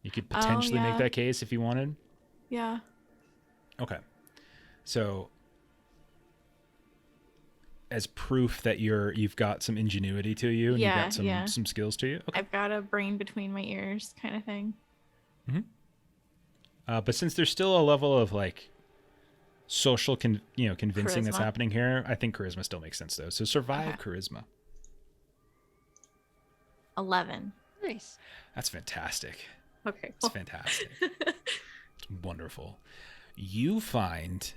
You could potentially make that case if you wanted. Yeah. Okay. So as proof that you've got some ingenuity to you and you've got some skills to you. Okay. I've got a brain between my ears kind of thing. Mm-hmm. But since there's still a level of like social convincing charisma that's happening here, I think charisma still makes sense though. So survive charisma. 11. Nice. That's fantastic. Okay. It's fantastic. It's wonderful. You find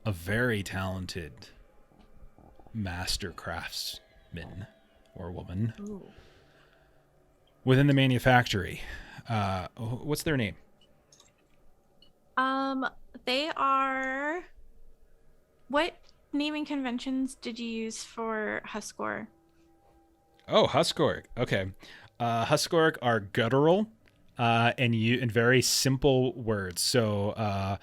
a very talented master craftsman or woman within the manufactory. What's their name? They are. What naming conventions did you use for Huskor? Oh, Huskor. Okay. Huskor are guttural and very simple words. So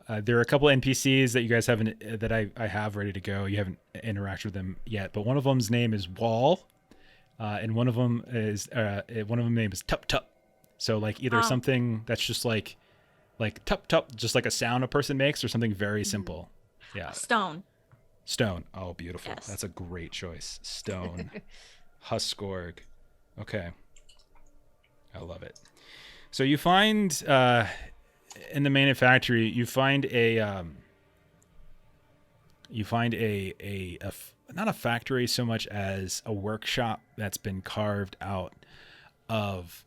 there are a couple NPCs that you guys haven't that I have ready to go. You haven't interacted with them yet, but one of them's name is Wall, and one of them name is Tup Tup. So like either something that's just like tup tup, just like a sound a person makes, or something very simple. Yeah. Stone. Oh, beautiful. Yes. That's a great choice. Stone. Huskorg. Okay. I love it. So you find in the manufactory, you find not a factory so much as a workshop that's been carved out of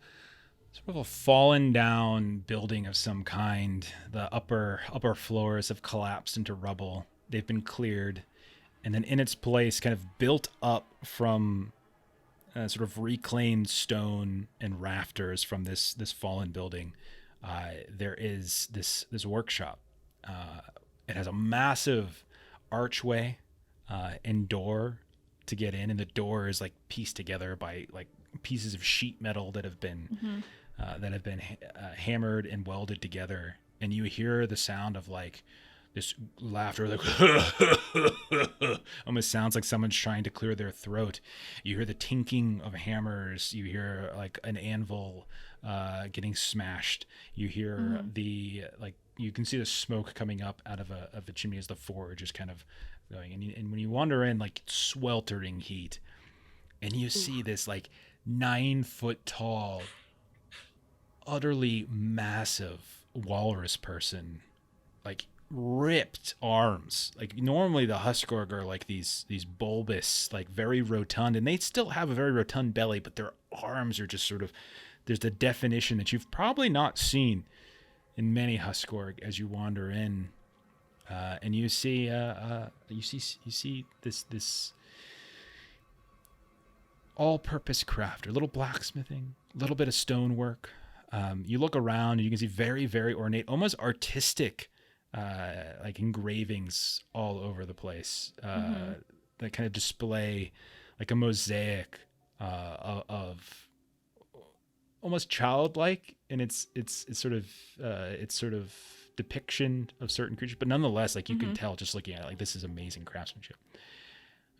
sort of a fallen down building of some kind. The upper floors have collapsed into rubble. They've been cleared, and then in its place, kind of built up from sort of reclaimed stone and rafters from this fallen building, there is this workshop. It has a massive archway and door to get in, and the door is like pieced together by like pieces of sheet metal that have been hammered and welded together, and you hear the sound of like this laughter, like almost sounds like someone's trying to clear their throat. You hear the tinking of hammers. You hear like an anvil getting smashed. You hear you can see the smoke coming up out of a chimney as the forge is kind of going. And when you wander in, like sweltering heat, and you see this like 9 foot tall utterly massive walrus person, like ripped arms. Like normally the Huskborg are like these bulbous, like very rotund, and they still have a very rotund belly, but their arms are just sort of, there's the definition that you've probably not seen in many Huskborg as you wander in, and you see this all-purpose craft, or little blacksmithing, a little bit of stonework. You look around and you can see very, very ornate, almost artistic, like engravings all over the place, that kind of display like a mosaic of almost childlike in its sort of depiction of certain creatures, but nonetheless, like you can tell just looking at it, like this is amazing craftsmanship.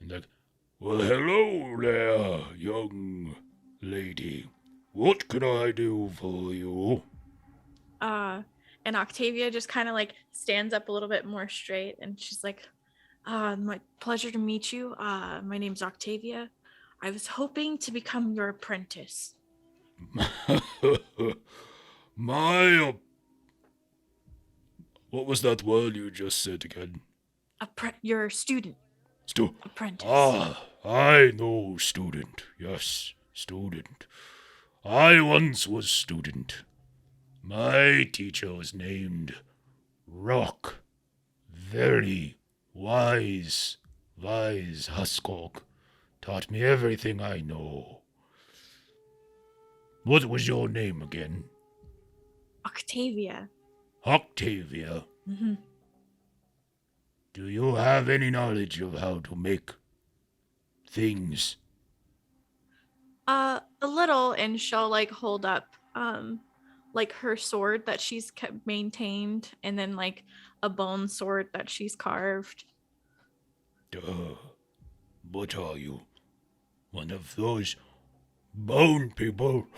And like, well, hello there, young lady. What can I do for you? And Octavia just kind of like stands up a little bit more straight, and she's like, my pleasure to meet you. My name's Octavia. I was hoping to become your apprentice. What was that word you just said again? Your student. Apprentice. I know student. Yes, student. I once was student. My teacher was named Rock. Very wise Huskborg. Taught me everything I know. What was your name again? Octavia. Octavia? Mm-hmm. Do you have any knowledge of how to make things? A little, and she'll like hold up like her sword that she's kept maintained, and then like a bone sword that she's carved. What are you? One of those bone people?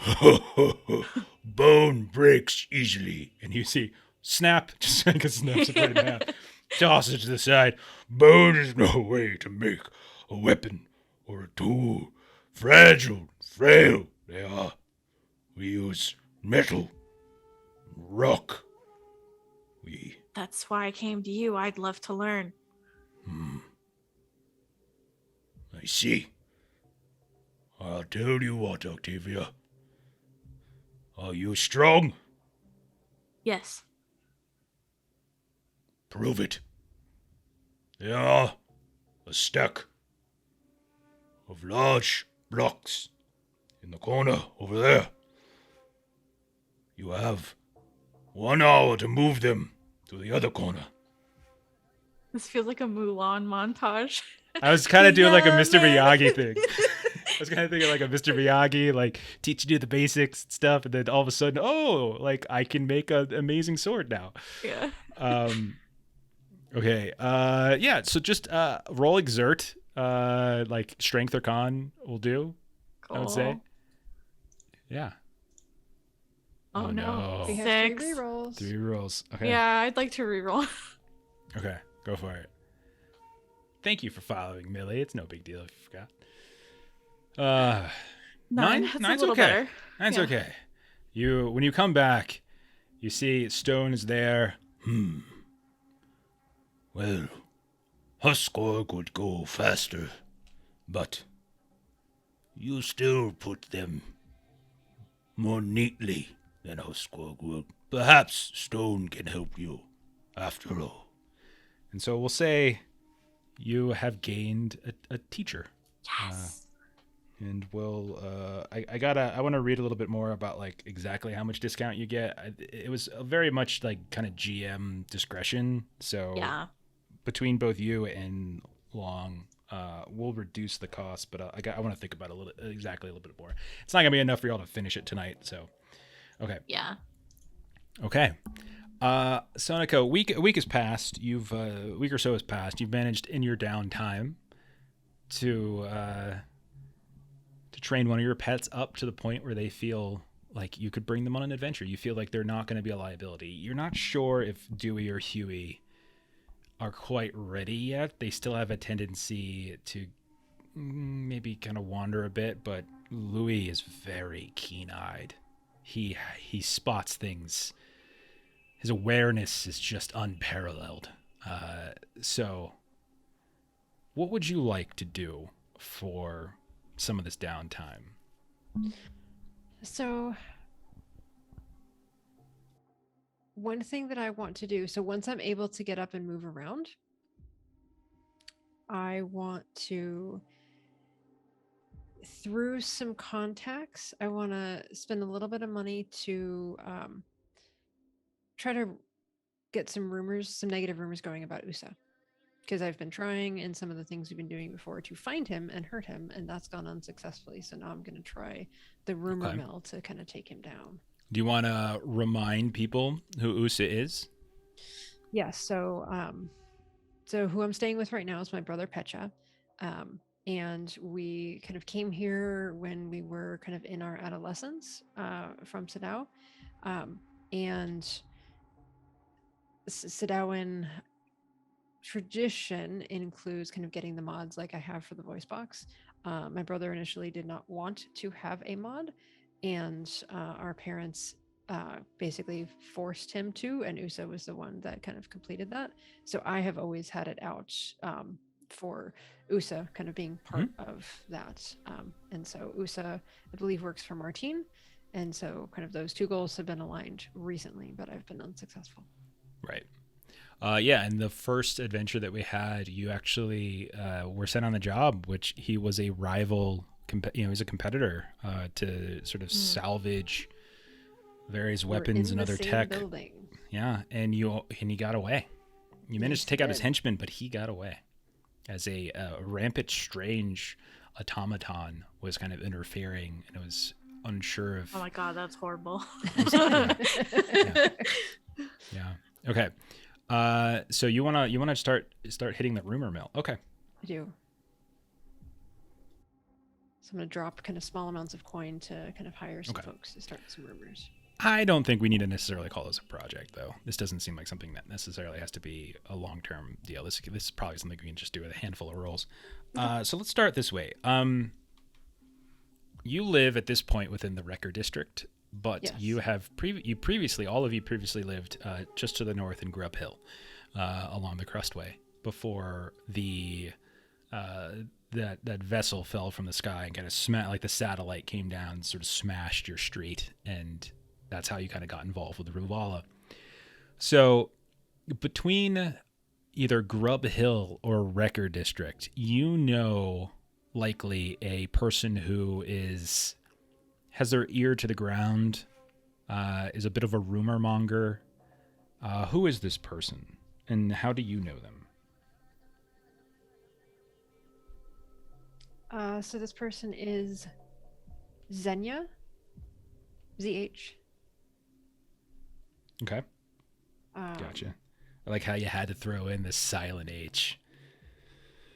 Bone breaks easily. And you see, snap, just like a snaps it right in half. Toss it to the side. Bone is no way to make a weapon or a tool. Fragile, frail they are. We use metal, rock. That's why I came to you. I'd love to learn. I see. I'll tell you what, Octavia. Are you strong? Yes. Prove it. There are a stack of large blocks in the corner over there. You have 1 hour to move them to the other corner. This feels like a Mulan montage. I was kind of doing like a Mr. Miyagi thing. I was kind of thinking like a Mr. Miyagi, like teaching you the basics and stuff, and then all of a sudden, oh, like I can make an amazing sword now. Yeah. Okay. Yeah. So just roll exert, like strength or con will do. Cool. I would say. Yeah. Oh no. We have 6 rerolls. 3 rolls. Okay. Yeah, I'd like to reroll. Okay, go for it. Thank you for following, Millie. It's no big deal if you forgot. 9? That's 9's a little okay. better. 9's okay. When you come back, you see Stone is there. Well, Huskborg would go faster, but you still put them more neatly than Huskborg would. Perhaps Stone can help you, after all. And so we'll say you have gained a teacher. Yes. And we'll I want to read a little bit more about like exactly how much discount you get. It was very much like kind of GM discretion. So yeah, between both you and Long, we'll reduce the cost, but I want to think about it a little bit more. It's not gonna be enough for y'all to finish it tonight. So okay. Yeah. Okay. Sonika, a week has passed. A week or so has passed. You've managed in your downtime to train one of your pets up to the point where they feel like you could bring them on an adventure. You feel like they're not going to be a liability. You're not sure if Dewey or Huey are quite ready yet. They still have a tendency to maybe kind of wander a bit, but Louis is very keen-eyed. He spots things. His awareness is just unparalleled. So what would you like to do for some of this downtime? So one thing that I want to do, so once I'm able to get up and move around, I want to, through some contacts, I want to spend a little bit of money to try to get some negative rumors going about Usa. Because I've been trying, and some of the things we've been doing before, to find him and hurt him, and that's gone unsuccessfully. So now I'm going to try the rumor mill to kind of take him down. Do you want to remind people who Usa is? Yes. So who I'm staying with right now is my brother Pecha. And we kind of came here when we were kind of in our adolescence from Sadao. And Sadawan tradition includes kind of getting the mods like I have for the voice box. My brother initially did not want to have a mod, and our parents basically forced him to, and USA was the one that kind of completed that. So I have always had it out for USA kind of being part of that. And so USA, I believe, works for Martine. And so kind of those two goals have been aligned recently, but I've been unsuccessful. Right. Yeah, and the first adventure that we had, you actually were sent on the job, which he was a rival, he's a competitor to sort of salvage various weapons and other tech. Building. Yeah, and you got away. You managed to take out his henchman, but he got away as a rampant, strange automaton was kind of interfering, and it was unsure of. Oh my god, that's horrible. Yeah. Okay. So you wanna start hitting the rumor mill. Okay. I do. So I'm gonna drop kind of small amounts of coin to kind of hire some folks to start some rumors. I don't think we need to necessarily call this a project, though. This doesn't seem like something that necessarily has to be a long-term deal. This is probably something we can just do with a handful of rolls. So let's start this way. You live at this point within the Wrecker District, but yes. You have all of you previously lived just to the north in Grub Hill, along the Crustway, before that vessel fell from the sky and kind of like the satellite came down and sort of smashed your street, and that's how you kind of got involved with the Ruvala. So between either Grub Hill or Wrecker District, you know likely a person who has their ear to the ground, is a bit of a rumor monger. Who is this person, and how do you know them? So this person is Xenia, ZH. Okay. Gotcha. I like how you had to throw in the silent H.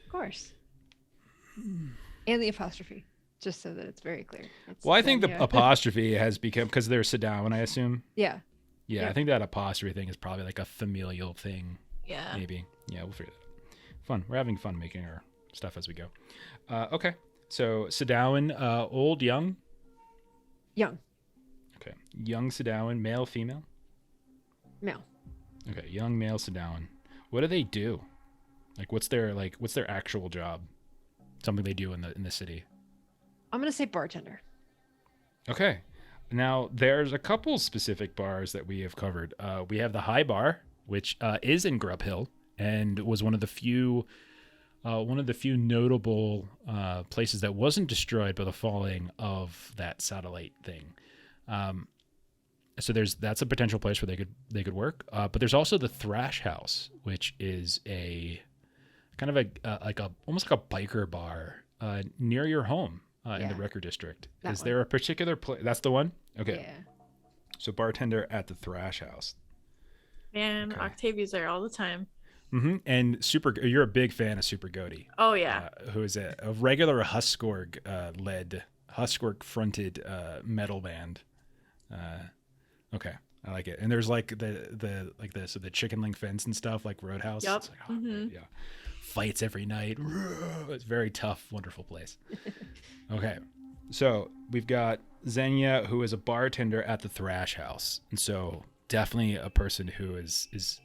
Of course. And the apostrophe, just so that it's very clear. I think the apostrophe has become, because they're Sadawan, I assume. Yeah. Yeah, I think that apostrophe thing is probably like a familial thing. Yeah. Maybe. Yeah, we'll figure that out. Fun. We're having fun making our stuff as we go. Okay. So Sadawan, old, young? Young. Okay. Young Sadawan, male, female? Male. Okay, young male Sadawan. What do they do? What's their actual job? Something they do in the city. I'm gonna say bartender. Okay. Now there's a couple specific bars that we have covered. We have the High Bar, which is in Grub Hill and was one of the few notable places that wasn't destroyed by the falling of that satellite thing. So that's a potential place where they could work. But there's also the Thrash House, which is a kind of almost like a biker bar near your home in the Wrecker District. Is there a particular place? That's the one? Okay. Yeah. So bartender at the Thrash House. Man, okay. Octavia's there all the time. Mm-hmm. And you're a big fan of Super Goaty. Oh yeah. Who is a regular Husk fronted metal band. Okay, I like it. And there's like the chicken link fence and stuff, like Roadhouse. Yep. It's like, yeah. Fights every night. It's a very tough, wonderful place. Okay, so we've got Xenia, who is a bartender at the Thrash House, and so definitely a person who is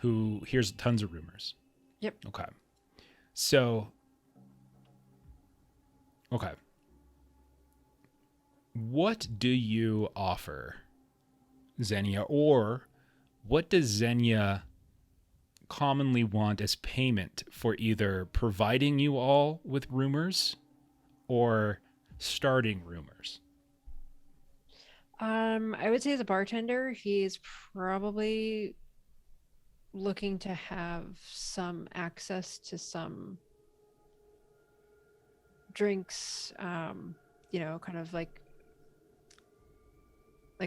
who hears tons of rumors. Yep. Okay. So. Okay. What do you offer Xenia, or what does Xenia commonly want as payment for either providing you all with rumors or starting rumors? I would say as a bartender, he's probably looking to have some access to some drinks, kind of like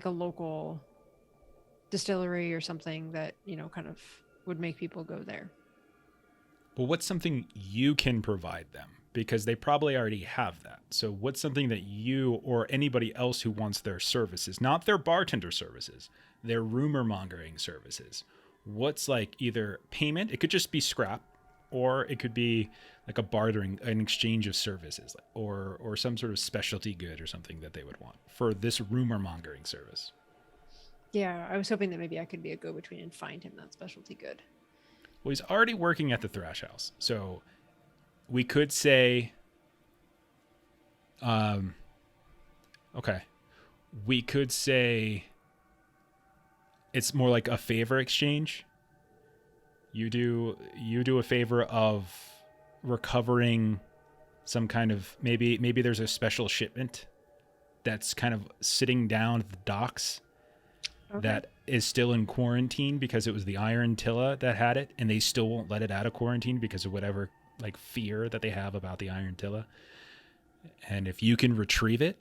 a local distillery or something that, kind of would make people go there. Well, what's something you can provide them? Because they probably already have that. So what's something that you or anybody else who wants their services, not their bartender services, their rumor mongering services, what's like either payment, it could just be scrap, or it could be like a bartering, an exchange of services, or some sort of specialty good or something that they would want for this rumor mongering service. Yeah, I was hoping that maybe I could be a go-between and find him that specialty good. Well, he's already working at the Thrash House, so we could say, okay, we could say it's more like a favor exchange. You do a favor of recovering some kind of, maybe there's a special shipment that's kind of sitting down at the docks. Okay. That is still in quarantine because it was the Iron Tilla that had it, and they still won't let it out of quarantine because of whatever like fear that they have about the Iron Tilla. And if you can retrieve it,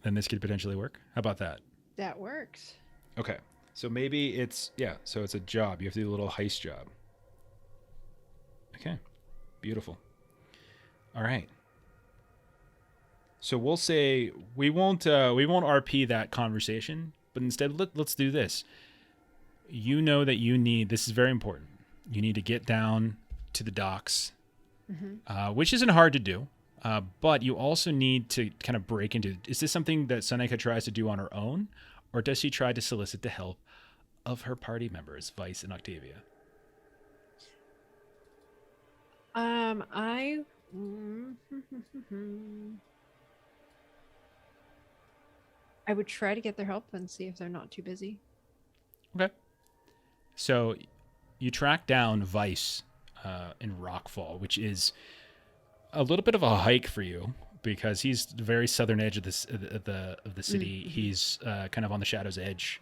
then this could potentially work. How about that? That works. Okay. So maybe it's a job. You have to do a little heist job. Okay. Beautiful. All right. So we'll say we won't RP that conversation, but instead let's do this. You know that this is very important. You need to get down to the docks, which isn't hard to do, but you also need to kind of break into. Is this something that Seneca tries to do on her own, or does she try to solicit the help of her party members, Vice and Octavia? I would try to get their help and see if they're not too busy. Okay. So you track down Vice in Rockfall, which is a little bit of a hike for you because he's the very southern edge of the city. Mm-hmm. He's kind of on the shadow's edge.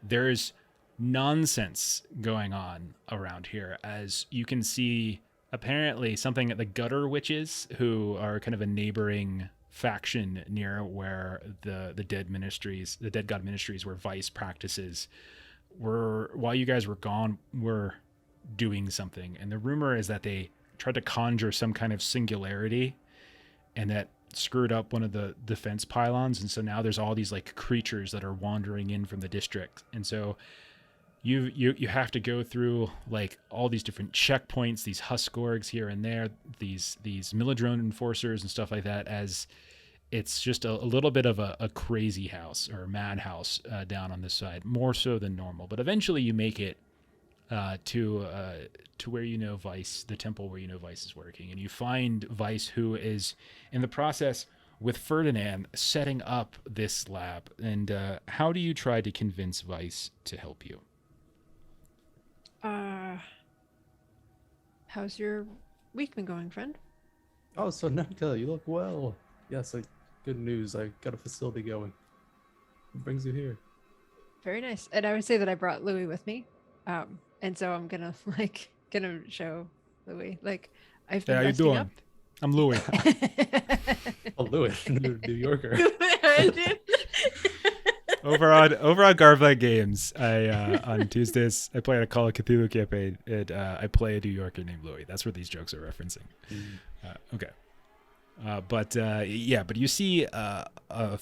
There's nonsense going on around here, as you can see. Apparently, something at the Gutter Witches, who are kind of a neighboring faction near where the Dead God Ministries, where Vice practices, while you guys were gone, were doing something. And the rumor is that they tried to conjure some kind of singularity, and that screwed up one of the defense pylons. And so now there's all these like creatures that are wandering in from the district. And so you have to go through like all these different checkpoints, these Husk orgs here and there, these Milladrone enforcers and stuff like that, as it's just a little bit of a crazy house or a madhouse down on this side, more so than normal. But eventually you make it to where Vice, the temple where Vice is working, and you find Vice, who is in the process with Ferdinand setting up this lab. And how do you try to convince Vice to help you? How's your week been going, friend? Oh, so Naka, you look well. Yes, good news. I got a facility going. What brings you here? Very nice. And I would say that I brought Louis with me. And so I'm gonna show Louis. Like, I've been resting up. I'm Louis. Oh, Louis, New Yorker. Over on Garvlag Games, on Tuesdays I play at a Call of Cthulhu campaign, and I play a New Yorker named Louis. That's what these jokes are referencing. Okay, but you see the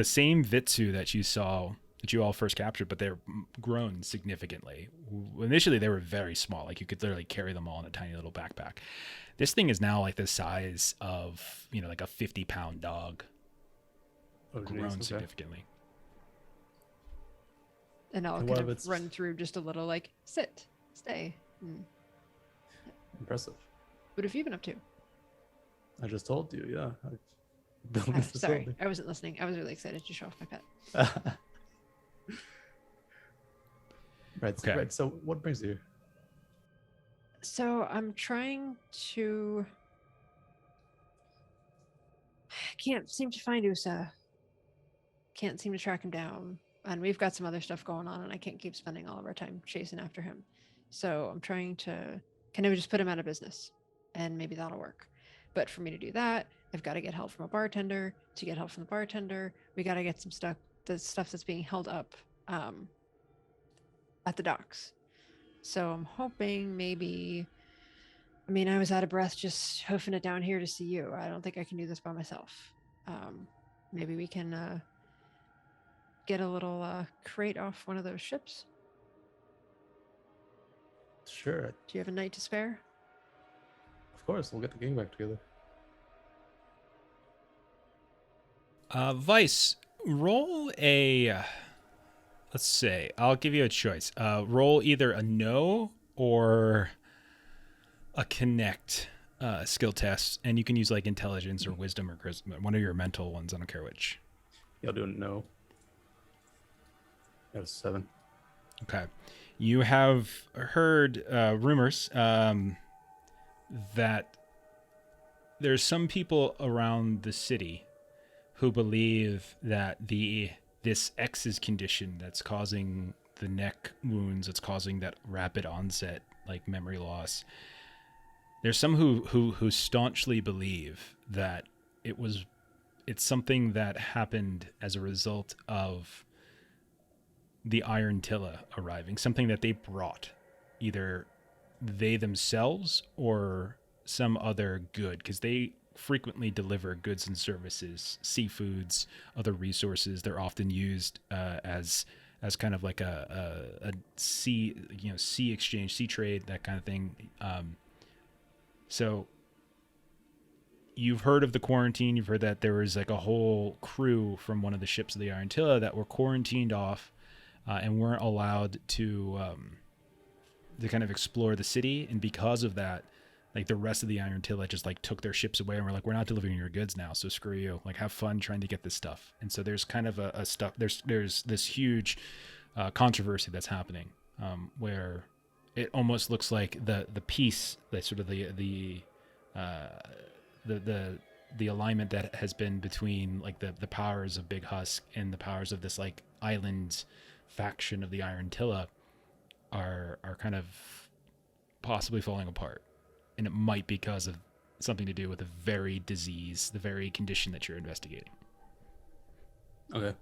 same Vitsu that you all first captured, but they're grown significantly. Initially, they were very small, like you could literally carry them all in a tiny little backpack. This thing is now like the size of like a 50-pound dog. grown significantly. And I'll kind of run through just a little, like, sit, stay. Impressive. What have you been up to? I just told you, yeah. Sorry, I wasn't listening. I was really excited to show off my pet. Right. So what brings you? So I'm trying to... Can't seem to find Usa. Can't seem to track him down. And we've got some other stuff going on, and I can't keep spending all of our time chasing after him. So I'm trying to kind of just put him out of business, and maybe that'll work. But for me to do that, I've got to get help from a bartender. To get help from the bartender, we got to get some stuff, the stuff that's being held up at the docks. So I'm hoping maybe... I mean, I was out of breath just hoofing it down here to see you. I don't think I can do this by myself. Maybe we can get a little crate off one of those ships. Sure. Do you have a night to spare? Of course, we'll get the gang back together. Vice, roll a... let's say, I'll give you a choice. Roll either a no or a connect skill test, and you can use like intelligence or wisdom or charisma, one of your mental ones. I don't care which. You'll do a no. Got a 7. Okay. You have heard rumors that there's some people around the city who believe that this X's condition that's causing the neck wounds, that's causing that rapid onset, like memory loss. There's some who staunchly believe that it's something that happened as a result of the Iron Tilla arriving, something that they brought, either they themselves or some other good, because they frequently deliver goods and services, seafoods, other resources. They're often used as kind of like a sea exchange, sea trade, that kind of thing. So you've heard of the quarantine. You've heard that there was like a whole crew from one of the ships of the Iron Tilla that were quarantined off and weren't allowed to kind of explore the city. And because of that, like the rest of the Iron Tilla just like took their ships away and were like, we're not delivering your goods now, so screw you. Like, have fun trying to get this stuff. And so there's kind of there's this huge controversy that's happening where it almost looks like the peace, that sort of the alignment that has been between like the powers of Big Husk and the powers of this like island faction of the Iron Tilla are kind of possibly falling apart. And it might be because of something to do with the very condition that you're investigating. Okay.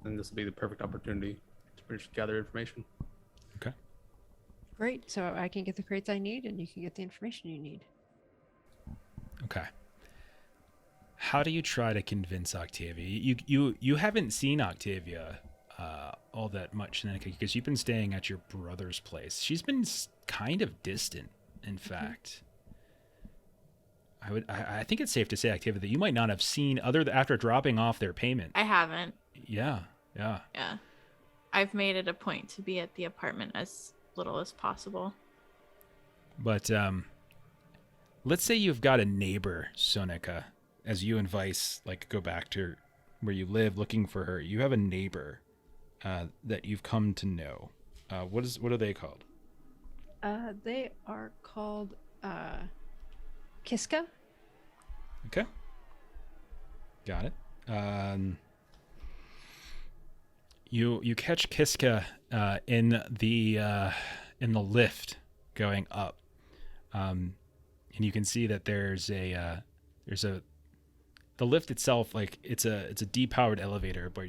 And this will be the perfect opportunity to gather information. Okay. Great. So I can get the crates I need, and you can get the information you need. Okay. How do you try to convince Octavia? You haven't seen Octavia all that much, because you've been staying at your brother's place. She's been kind of distant, in fact. I think it's safe to say, Octavia, that you might not have seen after dropping off their payment. I haven't. Yeah. I've made it a point to be at the apartment as little as possible. But let's say you've got a neighbor, Sonika, as you and Vice like go back to where you live looking for her. You have a neighbor that you've come to know. What are they called? They are called Kiska. Okay. Got it. You catch Kiska in the lift going up, and you can see that there's the lift itself, like it's a depowered elevator, but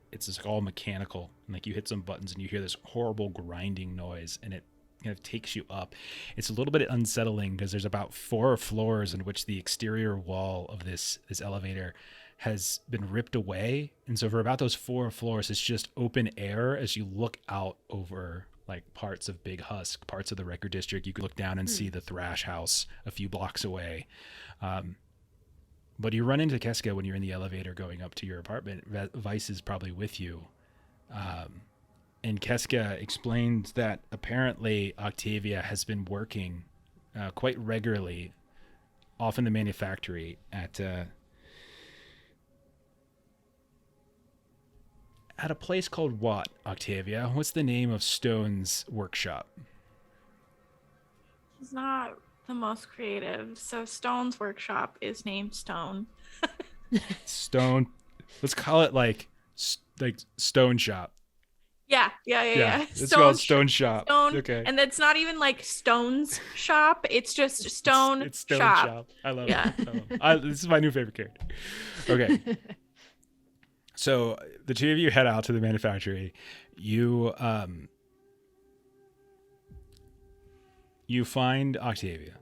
it's just all mechanical, and like you hit some buttons and you hear this horrible grinding noise, and it kind of takes you up. It's a little bit unsettling because there's about 4 floors in which the exterior wall of this elevator has been ripped away, and so for about those 4 floors it's just open air as you look out over like parts of Big Husk, parts of the record district. You can look down and see the Thrash House a few blocks away. But you run into Keska when you're in the elevator going up to your apartment. Vice is probably with you. And Keska explains that apparently Octavia has been working quite regularly off in the manufactory at a place called what, Octavia? What's the name of Stone's workshop? He's not the most creative, so Stone's workshop is named Stone. Stone. Let's call it like Stone Shop. Yeah. It's called Stone Shop. Stone, okay. And it's not even like Stone's shop. It's just Stone, it's Stone Shop. I love it. This is my new favorite character. Okay. So the two of you head out to the manufactory. You find Octavia,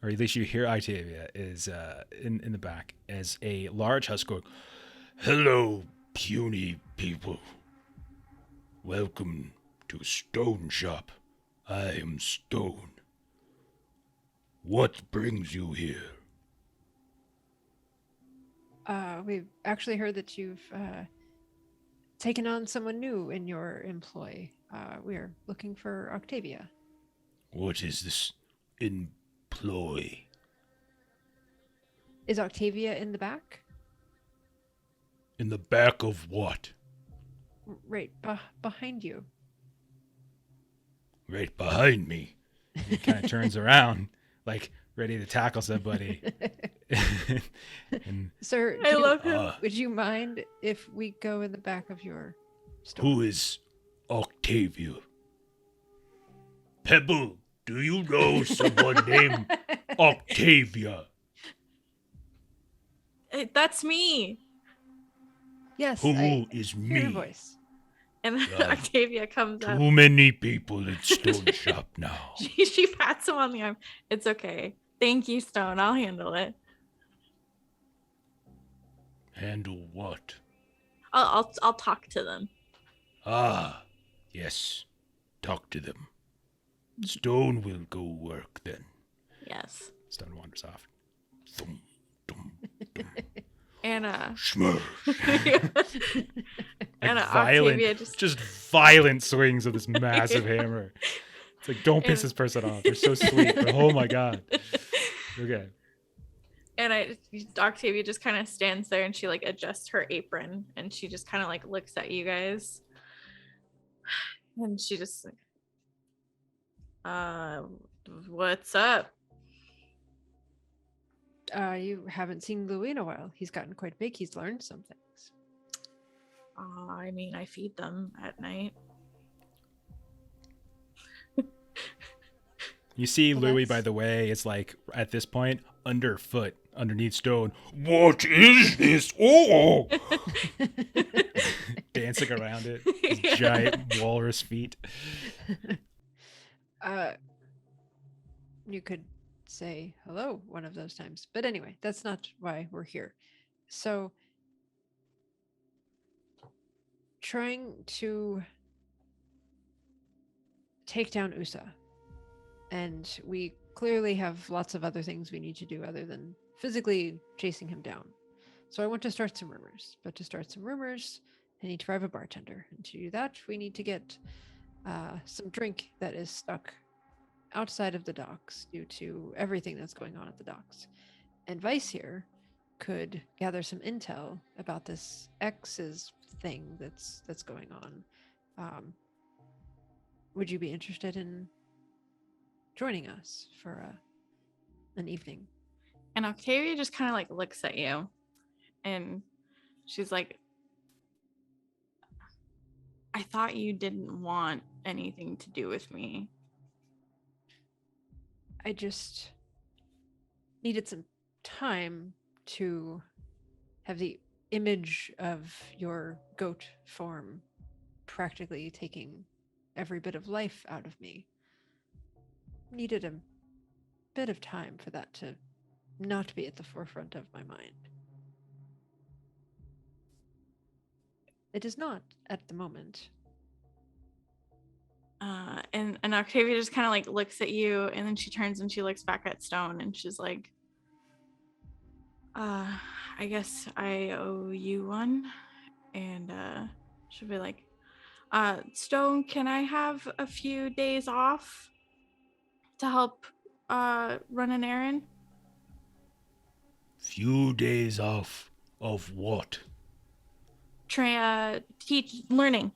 or at least you hear Octavia is in the back as a large Husk going, "Hello, puny people. Welcome to Stone Shop. I am Stone. What brings you here?" We've actually heard that you've taken on someone new in your employ. We're looking for Octavia. What is this employ? Is Octavia in the back? In the back of what? Right behind you. Right behind me. He kind of turns around, like ready to tackle somebody. Sir, I love him. Would you mind if we go in the back of your store? Who is Octavia? Pebble, do you know someone named Octavia? That's me. Yes. Who is me? Hear your voice. And then Octavia comes up. Too many people at Stone Shop now. She pats him on the arm. It's okay. Thank you, Stone. I'll handle it. Handle what? I'll talk to them. Ah, yes. Talk to them. Stone will go work then. Yes. Stone wanders off. Thum, dum, dum. And Schmurr. and violent, Octavia just violent swings of this massive hammer. It's like, don't piss this person off. They're so sweet. But oh my god. Okay. And Octavia just kind of stands there and she like adjusts her apron and she just kind of like looks at you guys. And she just like, what's up? You haven't seen Louis in a while. He's gotten quite big. He's learned some things. I mean, I feed them at night. You see Louis, by the way, is like, at this point, underfoot, underneath Stone. What is this? Oh! Dancing around it. His giant walrus feet. You could say hello one of those times. But anyway, that's not why we're here. So, trying to take down USA. And we clearly have lots of other things we need to do other than physically chasing him down. So I want to start some rumors. But to start some rumors, I need to bribe a bartender. And to do that, we need to get some drink that is stuck outside of the docks due to everything that's going on at the docks. And Vice here could gather some intel about this X's thing that's going on. Would you be interested in joining us for an evening? And Octavia just kind of like looks at you and she's like, I thought you didn't want anything to do with me. I just needed some time to have the image of your goat form practically taking every bit of life out of me. Needed a bit of time for that to not be at the forefront of my mind. It is not at the moment. And Octavia just kind of like looks at you and then she turns and she looks back at Stone and she's like, I guess I owe you one. And she'll be like, Stone, can I have a few days off to help run an errand? Few days off of what? Learning.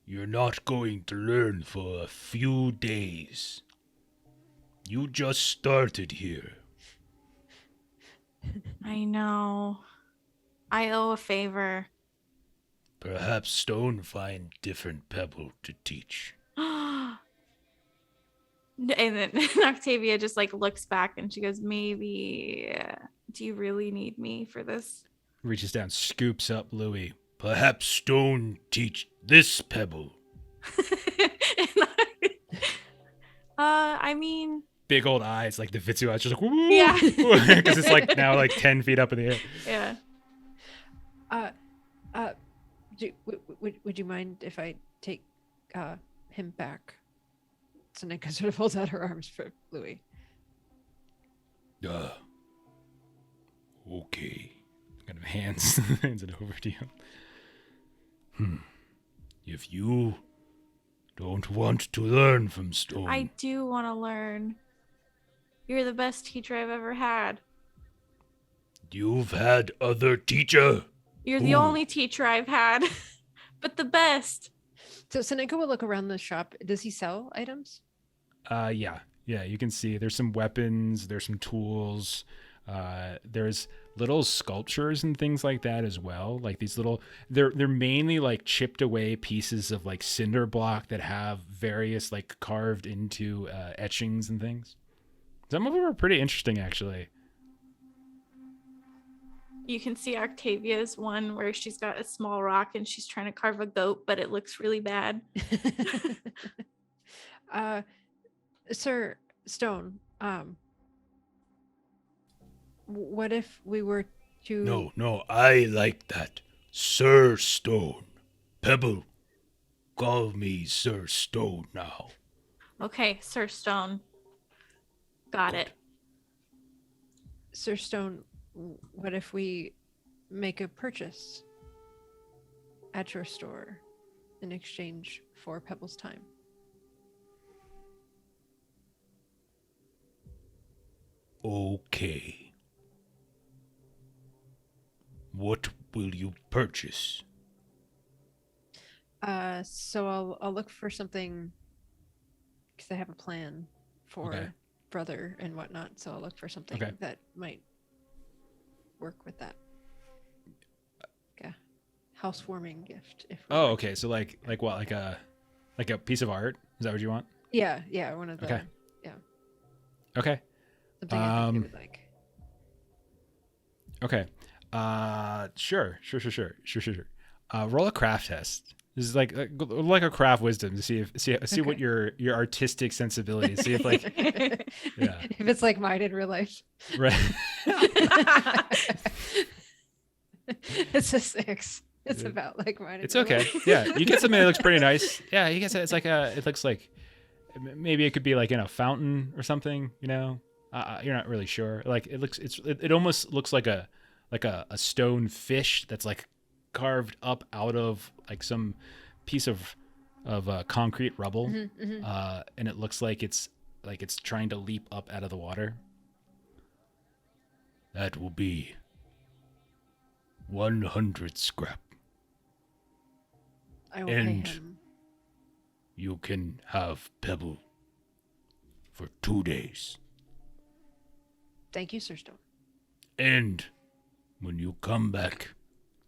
You're not going to learn for a few days. You just started here. I know. I owe a favor. Perhaps Stone find different pebble to teach. And then Octavia just like looks back and she goes, maybe, do you really need me for this? Reaches down, scoops up Louis. Perhaps Stone teach this pebble. I mean, big old eyes, like the Vitsu eyes, just like, woo! Yeah. Because it's like now like 10 feet up in the air. Yeah. Would you mind if I take him back? Seneca sort of holds out her arms for Louis. Okay. Kind of hands it over to you. If you don't want to learn from Stone. I do want to learn. You're the best teacher I've ever had. You've had other teacher. You're the only teacher I've had, but the best. So Seneca will look around the shop. Does he sell items? Yeah. You can see there's some weapons, there's some tools, there's little sculptures and things like that as well. Like these little, they're mainly like chipped away pieces of like cinder block that have various like carved into etchings and things. Some of them are pretty interesting, actually. You can see Octavia's one where she's got a small rock and she's trying to carve a goat, but it looks really bad. Sir Stone, what if we were to... No, I like that. Sir Stone. Pebble, call me Sir Stone now. Okay, Sir Stone. Got it. Sir Stone, what if we make a purchase at your store in exchange for Pebble's time? Okay. What will you purchase? So I'll look for something because I have a plan for brother and whatnot. So I'll look for something that might work with that. Like a housewarming gift. Okay. So like what? Like a piece of art? Is that what you want? Yeah. One of the. Okay. Yeah. Okay. Something I think you would like. Okay. Sure. Roll a craft test. This is like a craft wisdom to see what your artistic sensibilities. See if like if it's like mine in real life. Right. It's a 6. It's about like mine. It's okay. Life. Yeah, you get something that looks pretty nice. Yeah, you get it's like it looks like maybe it could be like in a fountain or something. You know, you're not really sure. Like it almost looks like a stone fish that's like carved up out of like some piece of concrete rubble, and it looks like it's trying to leap up out of the water. That will be 100 scrap. I will pay him. You can have Pebble for 2 days. Thank you, Sir Stone. And when you come back,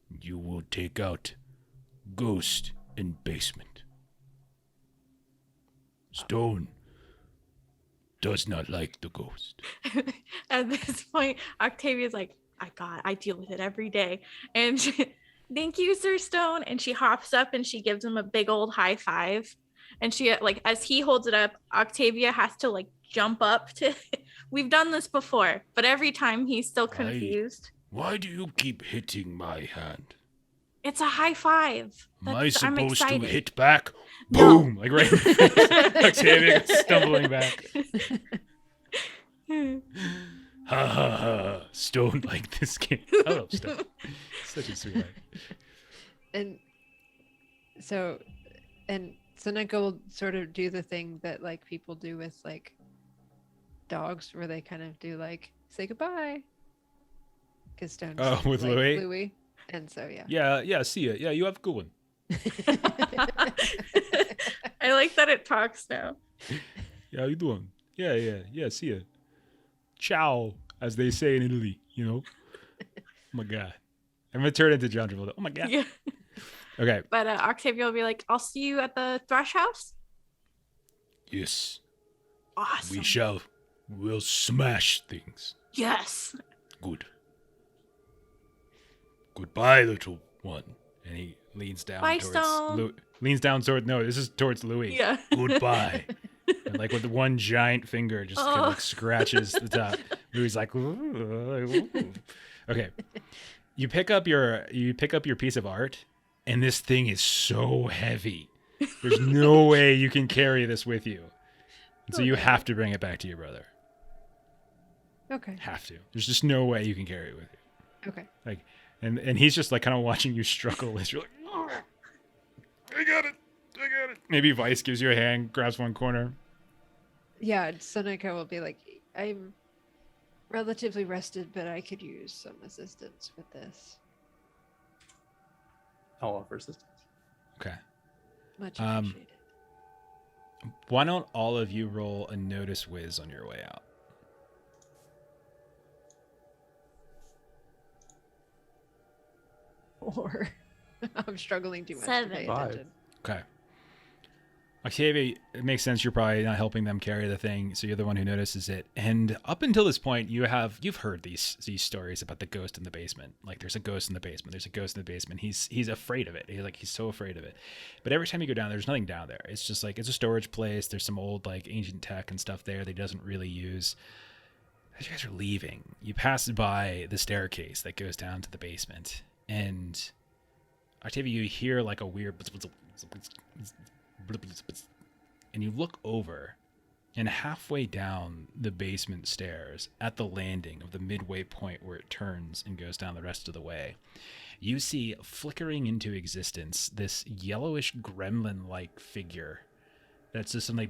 you will take out Ghost in basement. Stone does not like the ghost. At this point, Octavia's like, I deal with it every day. And thank you, Sir Stone. And she hops up and she gives him a big old high five. And she like, as he holds it up, Octavia has to like jump up to, we've done this before, but every time he's still confused. Why do you keep hitting my hand? It's a high five. Am I supposed to hit back? No. Boom! Like right. Octavia stumbling back. Ha ha ha. Stone like this game. I love Stone. Such a sweetheart. And so, and Sonenko will sort of do the thing that like people do with like dogs, where they kind of do like say goodbye. Because Stone's with like Louis? Louis. And so, yeah. Yeah, see ya. Yeah, you have a good one. I like that it talks now. Yeah, how you doing? Yeah, see ya. Ciao, as they say in Italy, you know? Oh my God. I'm going to turn into John Travolta. Oh my God. Yeah. Okay. But Octavia will be like, I'll see you at the Thrush House. Yes. Awesome. We shall. We'll smash things. Yes. Good. Goodbye, little one. And he leans down Bye, towards Stone. this is towards Louis. Yeah. Goodbye. And like with the one giant finger just kind of like scratches the top. Louis like, ooh. Okay. You pick up your piece of art, and this thing is so heavy. There's no way you can carry this with you. And so you have to bring it back to your brother. Okay. Have to. There's just no way you can carry it with you. Okay. Like, and he's just like kind of watching you struggle as you're like, oh, I got it. Maybe Vice gives you a hand, grabs one corner. Yeah, Sonenko will be like, I'm relatively rested, but I could use some assistance with this. I'll offer assistance. Okay. Much appreciated. Why don't all of you roll a notice whiz on your way out? Or I'm struggling too much 7. to pay 5. attention. Okay. Octavia, it makes sense you're probably not helping them carry the thing, so you're the one who notices it. And up until this point, you've heard these stories about the ghost in the basement. Like, there's a ghost in the basement. There's a ghost in the basement. He's afraid of it. He's so afraid of it. But every time you go down, there's nothing down there. It's just like it's a storage place. There's some old like ancient tech and stuff there that he doesn't really use. As you guys are leaving, you pass by the staircase that goes down to the basement, and Octavia, you hear like a weird. And you look over, and halfway down the basement stairs at the landing of the midway point where it turns and goes down the rest of the way, you see flickering into existence this yellowish gremlin-like figure that's just like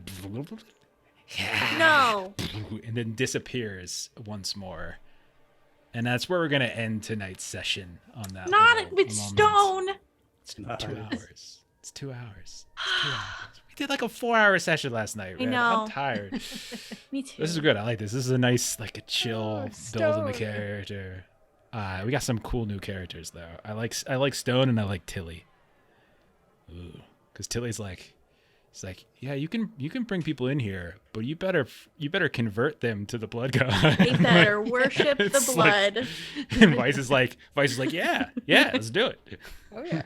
No. and then disappears once more. And that's where we're going to end tonight's session on that. Not with Stone. It's 2 hours. It's 2 hours. We did like a 4-hour session last night. Man. I know. I'm tired. Me too. This is good. I like this. This is a nice, like a chill build in the Stone. character. We got some cool new characters though. I like Stone and I like Tilly. Ooh, because Tilly's like, it's like, yeah, you can bring people in here, but you better convert them to the blood god. They better worship the It's blood. Like, and Vice is like, yeah, let's do it. Oh yeah.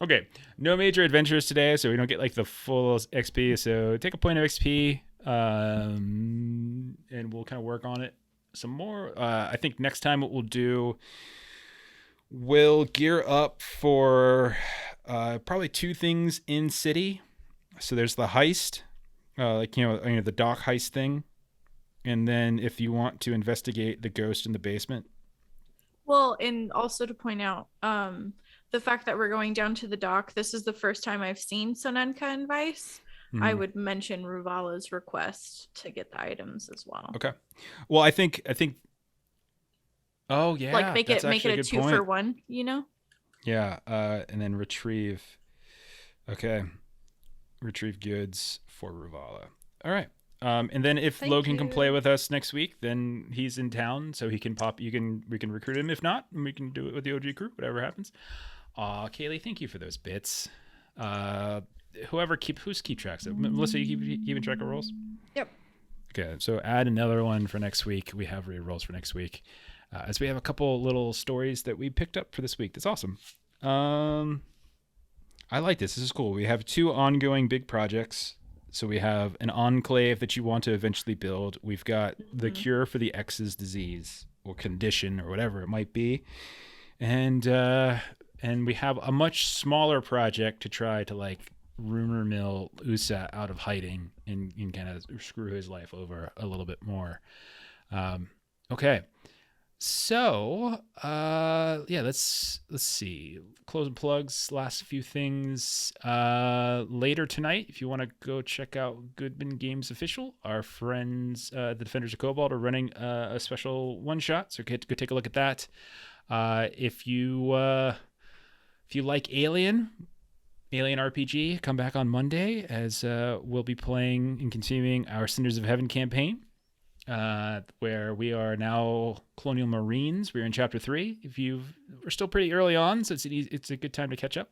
Okay, no major adventures today, so we don't get like the full XP. So take a point of XP, and we'll kind of work on it some more. I think next time what we'll do, we'll gear up for probably 2 things in city. So there's the heist, the dock heist thing, and then if you want to investigate the ghost in the basement. Well, and also to point out, the fact that we're going down to the dock, this is the first time I've seen Sonenka and Vice. Mm-hmm. I would mention Ruvala's request to get the items as well. Okay. Well, I think. Oh yeah. Like make it a 2-for-1, Yeah. And then retrieve. Okay. Retrieve goods for Ruvala. All right. And then if Thank Logan can you. play with us next week, then he's in town, so he can pop. We can recruit him. If not, we can do it with the OG crew. Whatever happens. Kaylee, thank you for those bits. Who's keep tracks of? Melissa, you keeping track of rolls? Yep. Okay, so add another one for next week. We have re-rolls for next week, as we have a couple little stories that we picked up for this week. That's awesome. I like this. This is cool. We have 2 ongoing big projects. So we have an enclave that you want to eventually build. We've got the cure for the X's disease or condition or whatever it might be. And we have a much smaller project to try to like rumor mill USA out of hiding and kind of screw his life over a little bit more. Okay. So, let's see. Closing plugs, last few things. Later tonight, if you want to go check out Goodman Games Official, our friends, the Defenders of Cobalt, are running a special one-shot, so go take a look at that. If you like Alien RPG, come back on Monday as we'll be playing and continuing our Cinders of Heaven campaign. Where we are now Colonial Marines. We're in Chapter 3. We're still pretty early on, so it's a good time to catch up.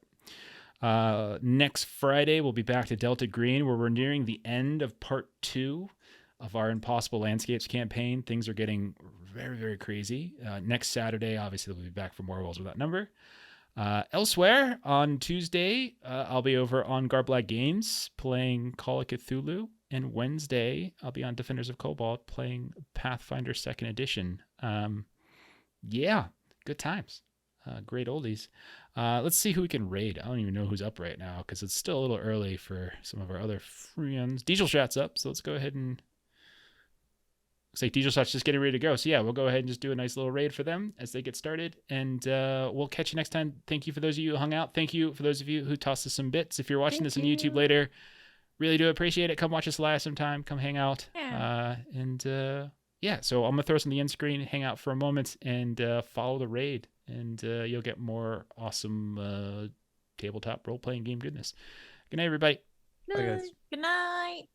Next Friday, we'll be back to Delta Green, where we're nearing the end of Part 2 of our Impossible Landscapes campaign. Things are getting very, very crazy. Next Saturday, obviously, we'll be back for more Worlds Without Number. Elsewhere, on Tuesday, I'll be over on Garblag Games playing Call of Cthulhu. And Wednesday, I'll be on Defenders of Cobalt playing Pathfinder 2nd Edition. Good times. Great oldies. Let's see who we can raid. I don't even know who's up right now because it's still a little early for some of our other friends. Diesel Shot's up, so let's go ahead and... Looks like Diesel Shot's just getting ready to go. So yeah, we'll go ahead and just do a nice little raid for them as they get started. And we'll catch you next time. Thank you for those of you who hung out. Thank you for those of you who tossed us some bits. If you're watching this on YouTube later... Really do appreciate it. Come watch us live sometime. Come hang out. Yeah. So I'm going to throw us on the end screen, hang out for a moment, and follow the raid. And you'll get more awesome tabletop role-playing game goodness. Good night, everybody. Bye, guys. Good night.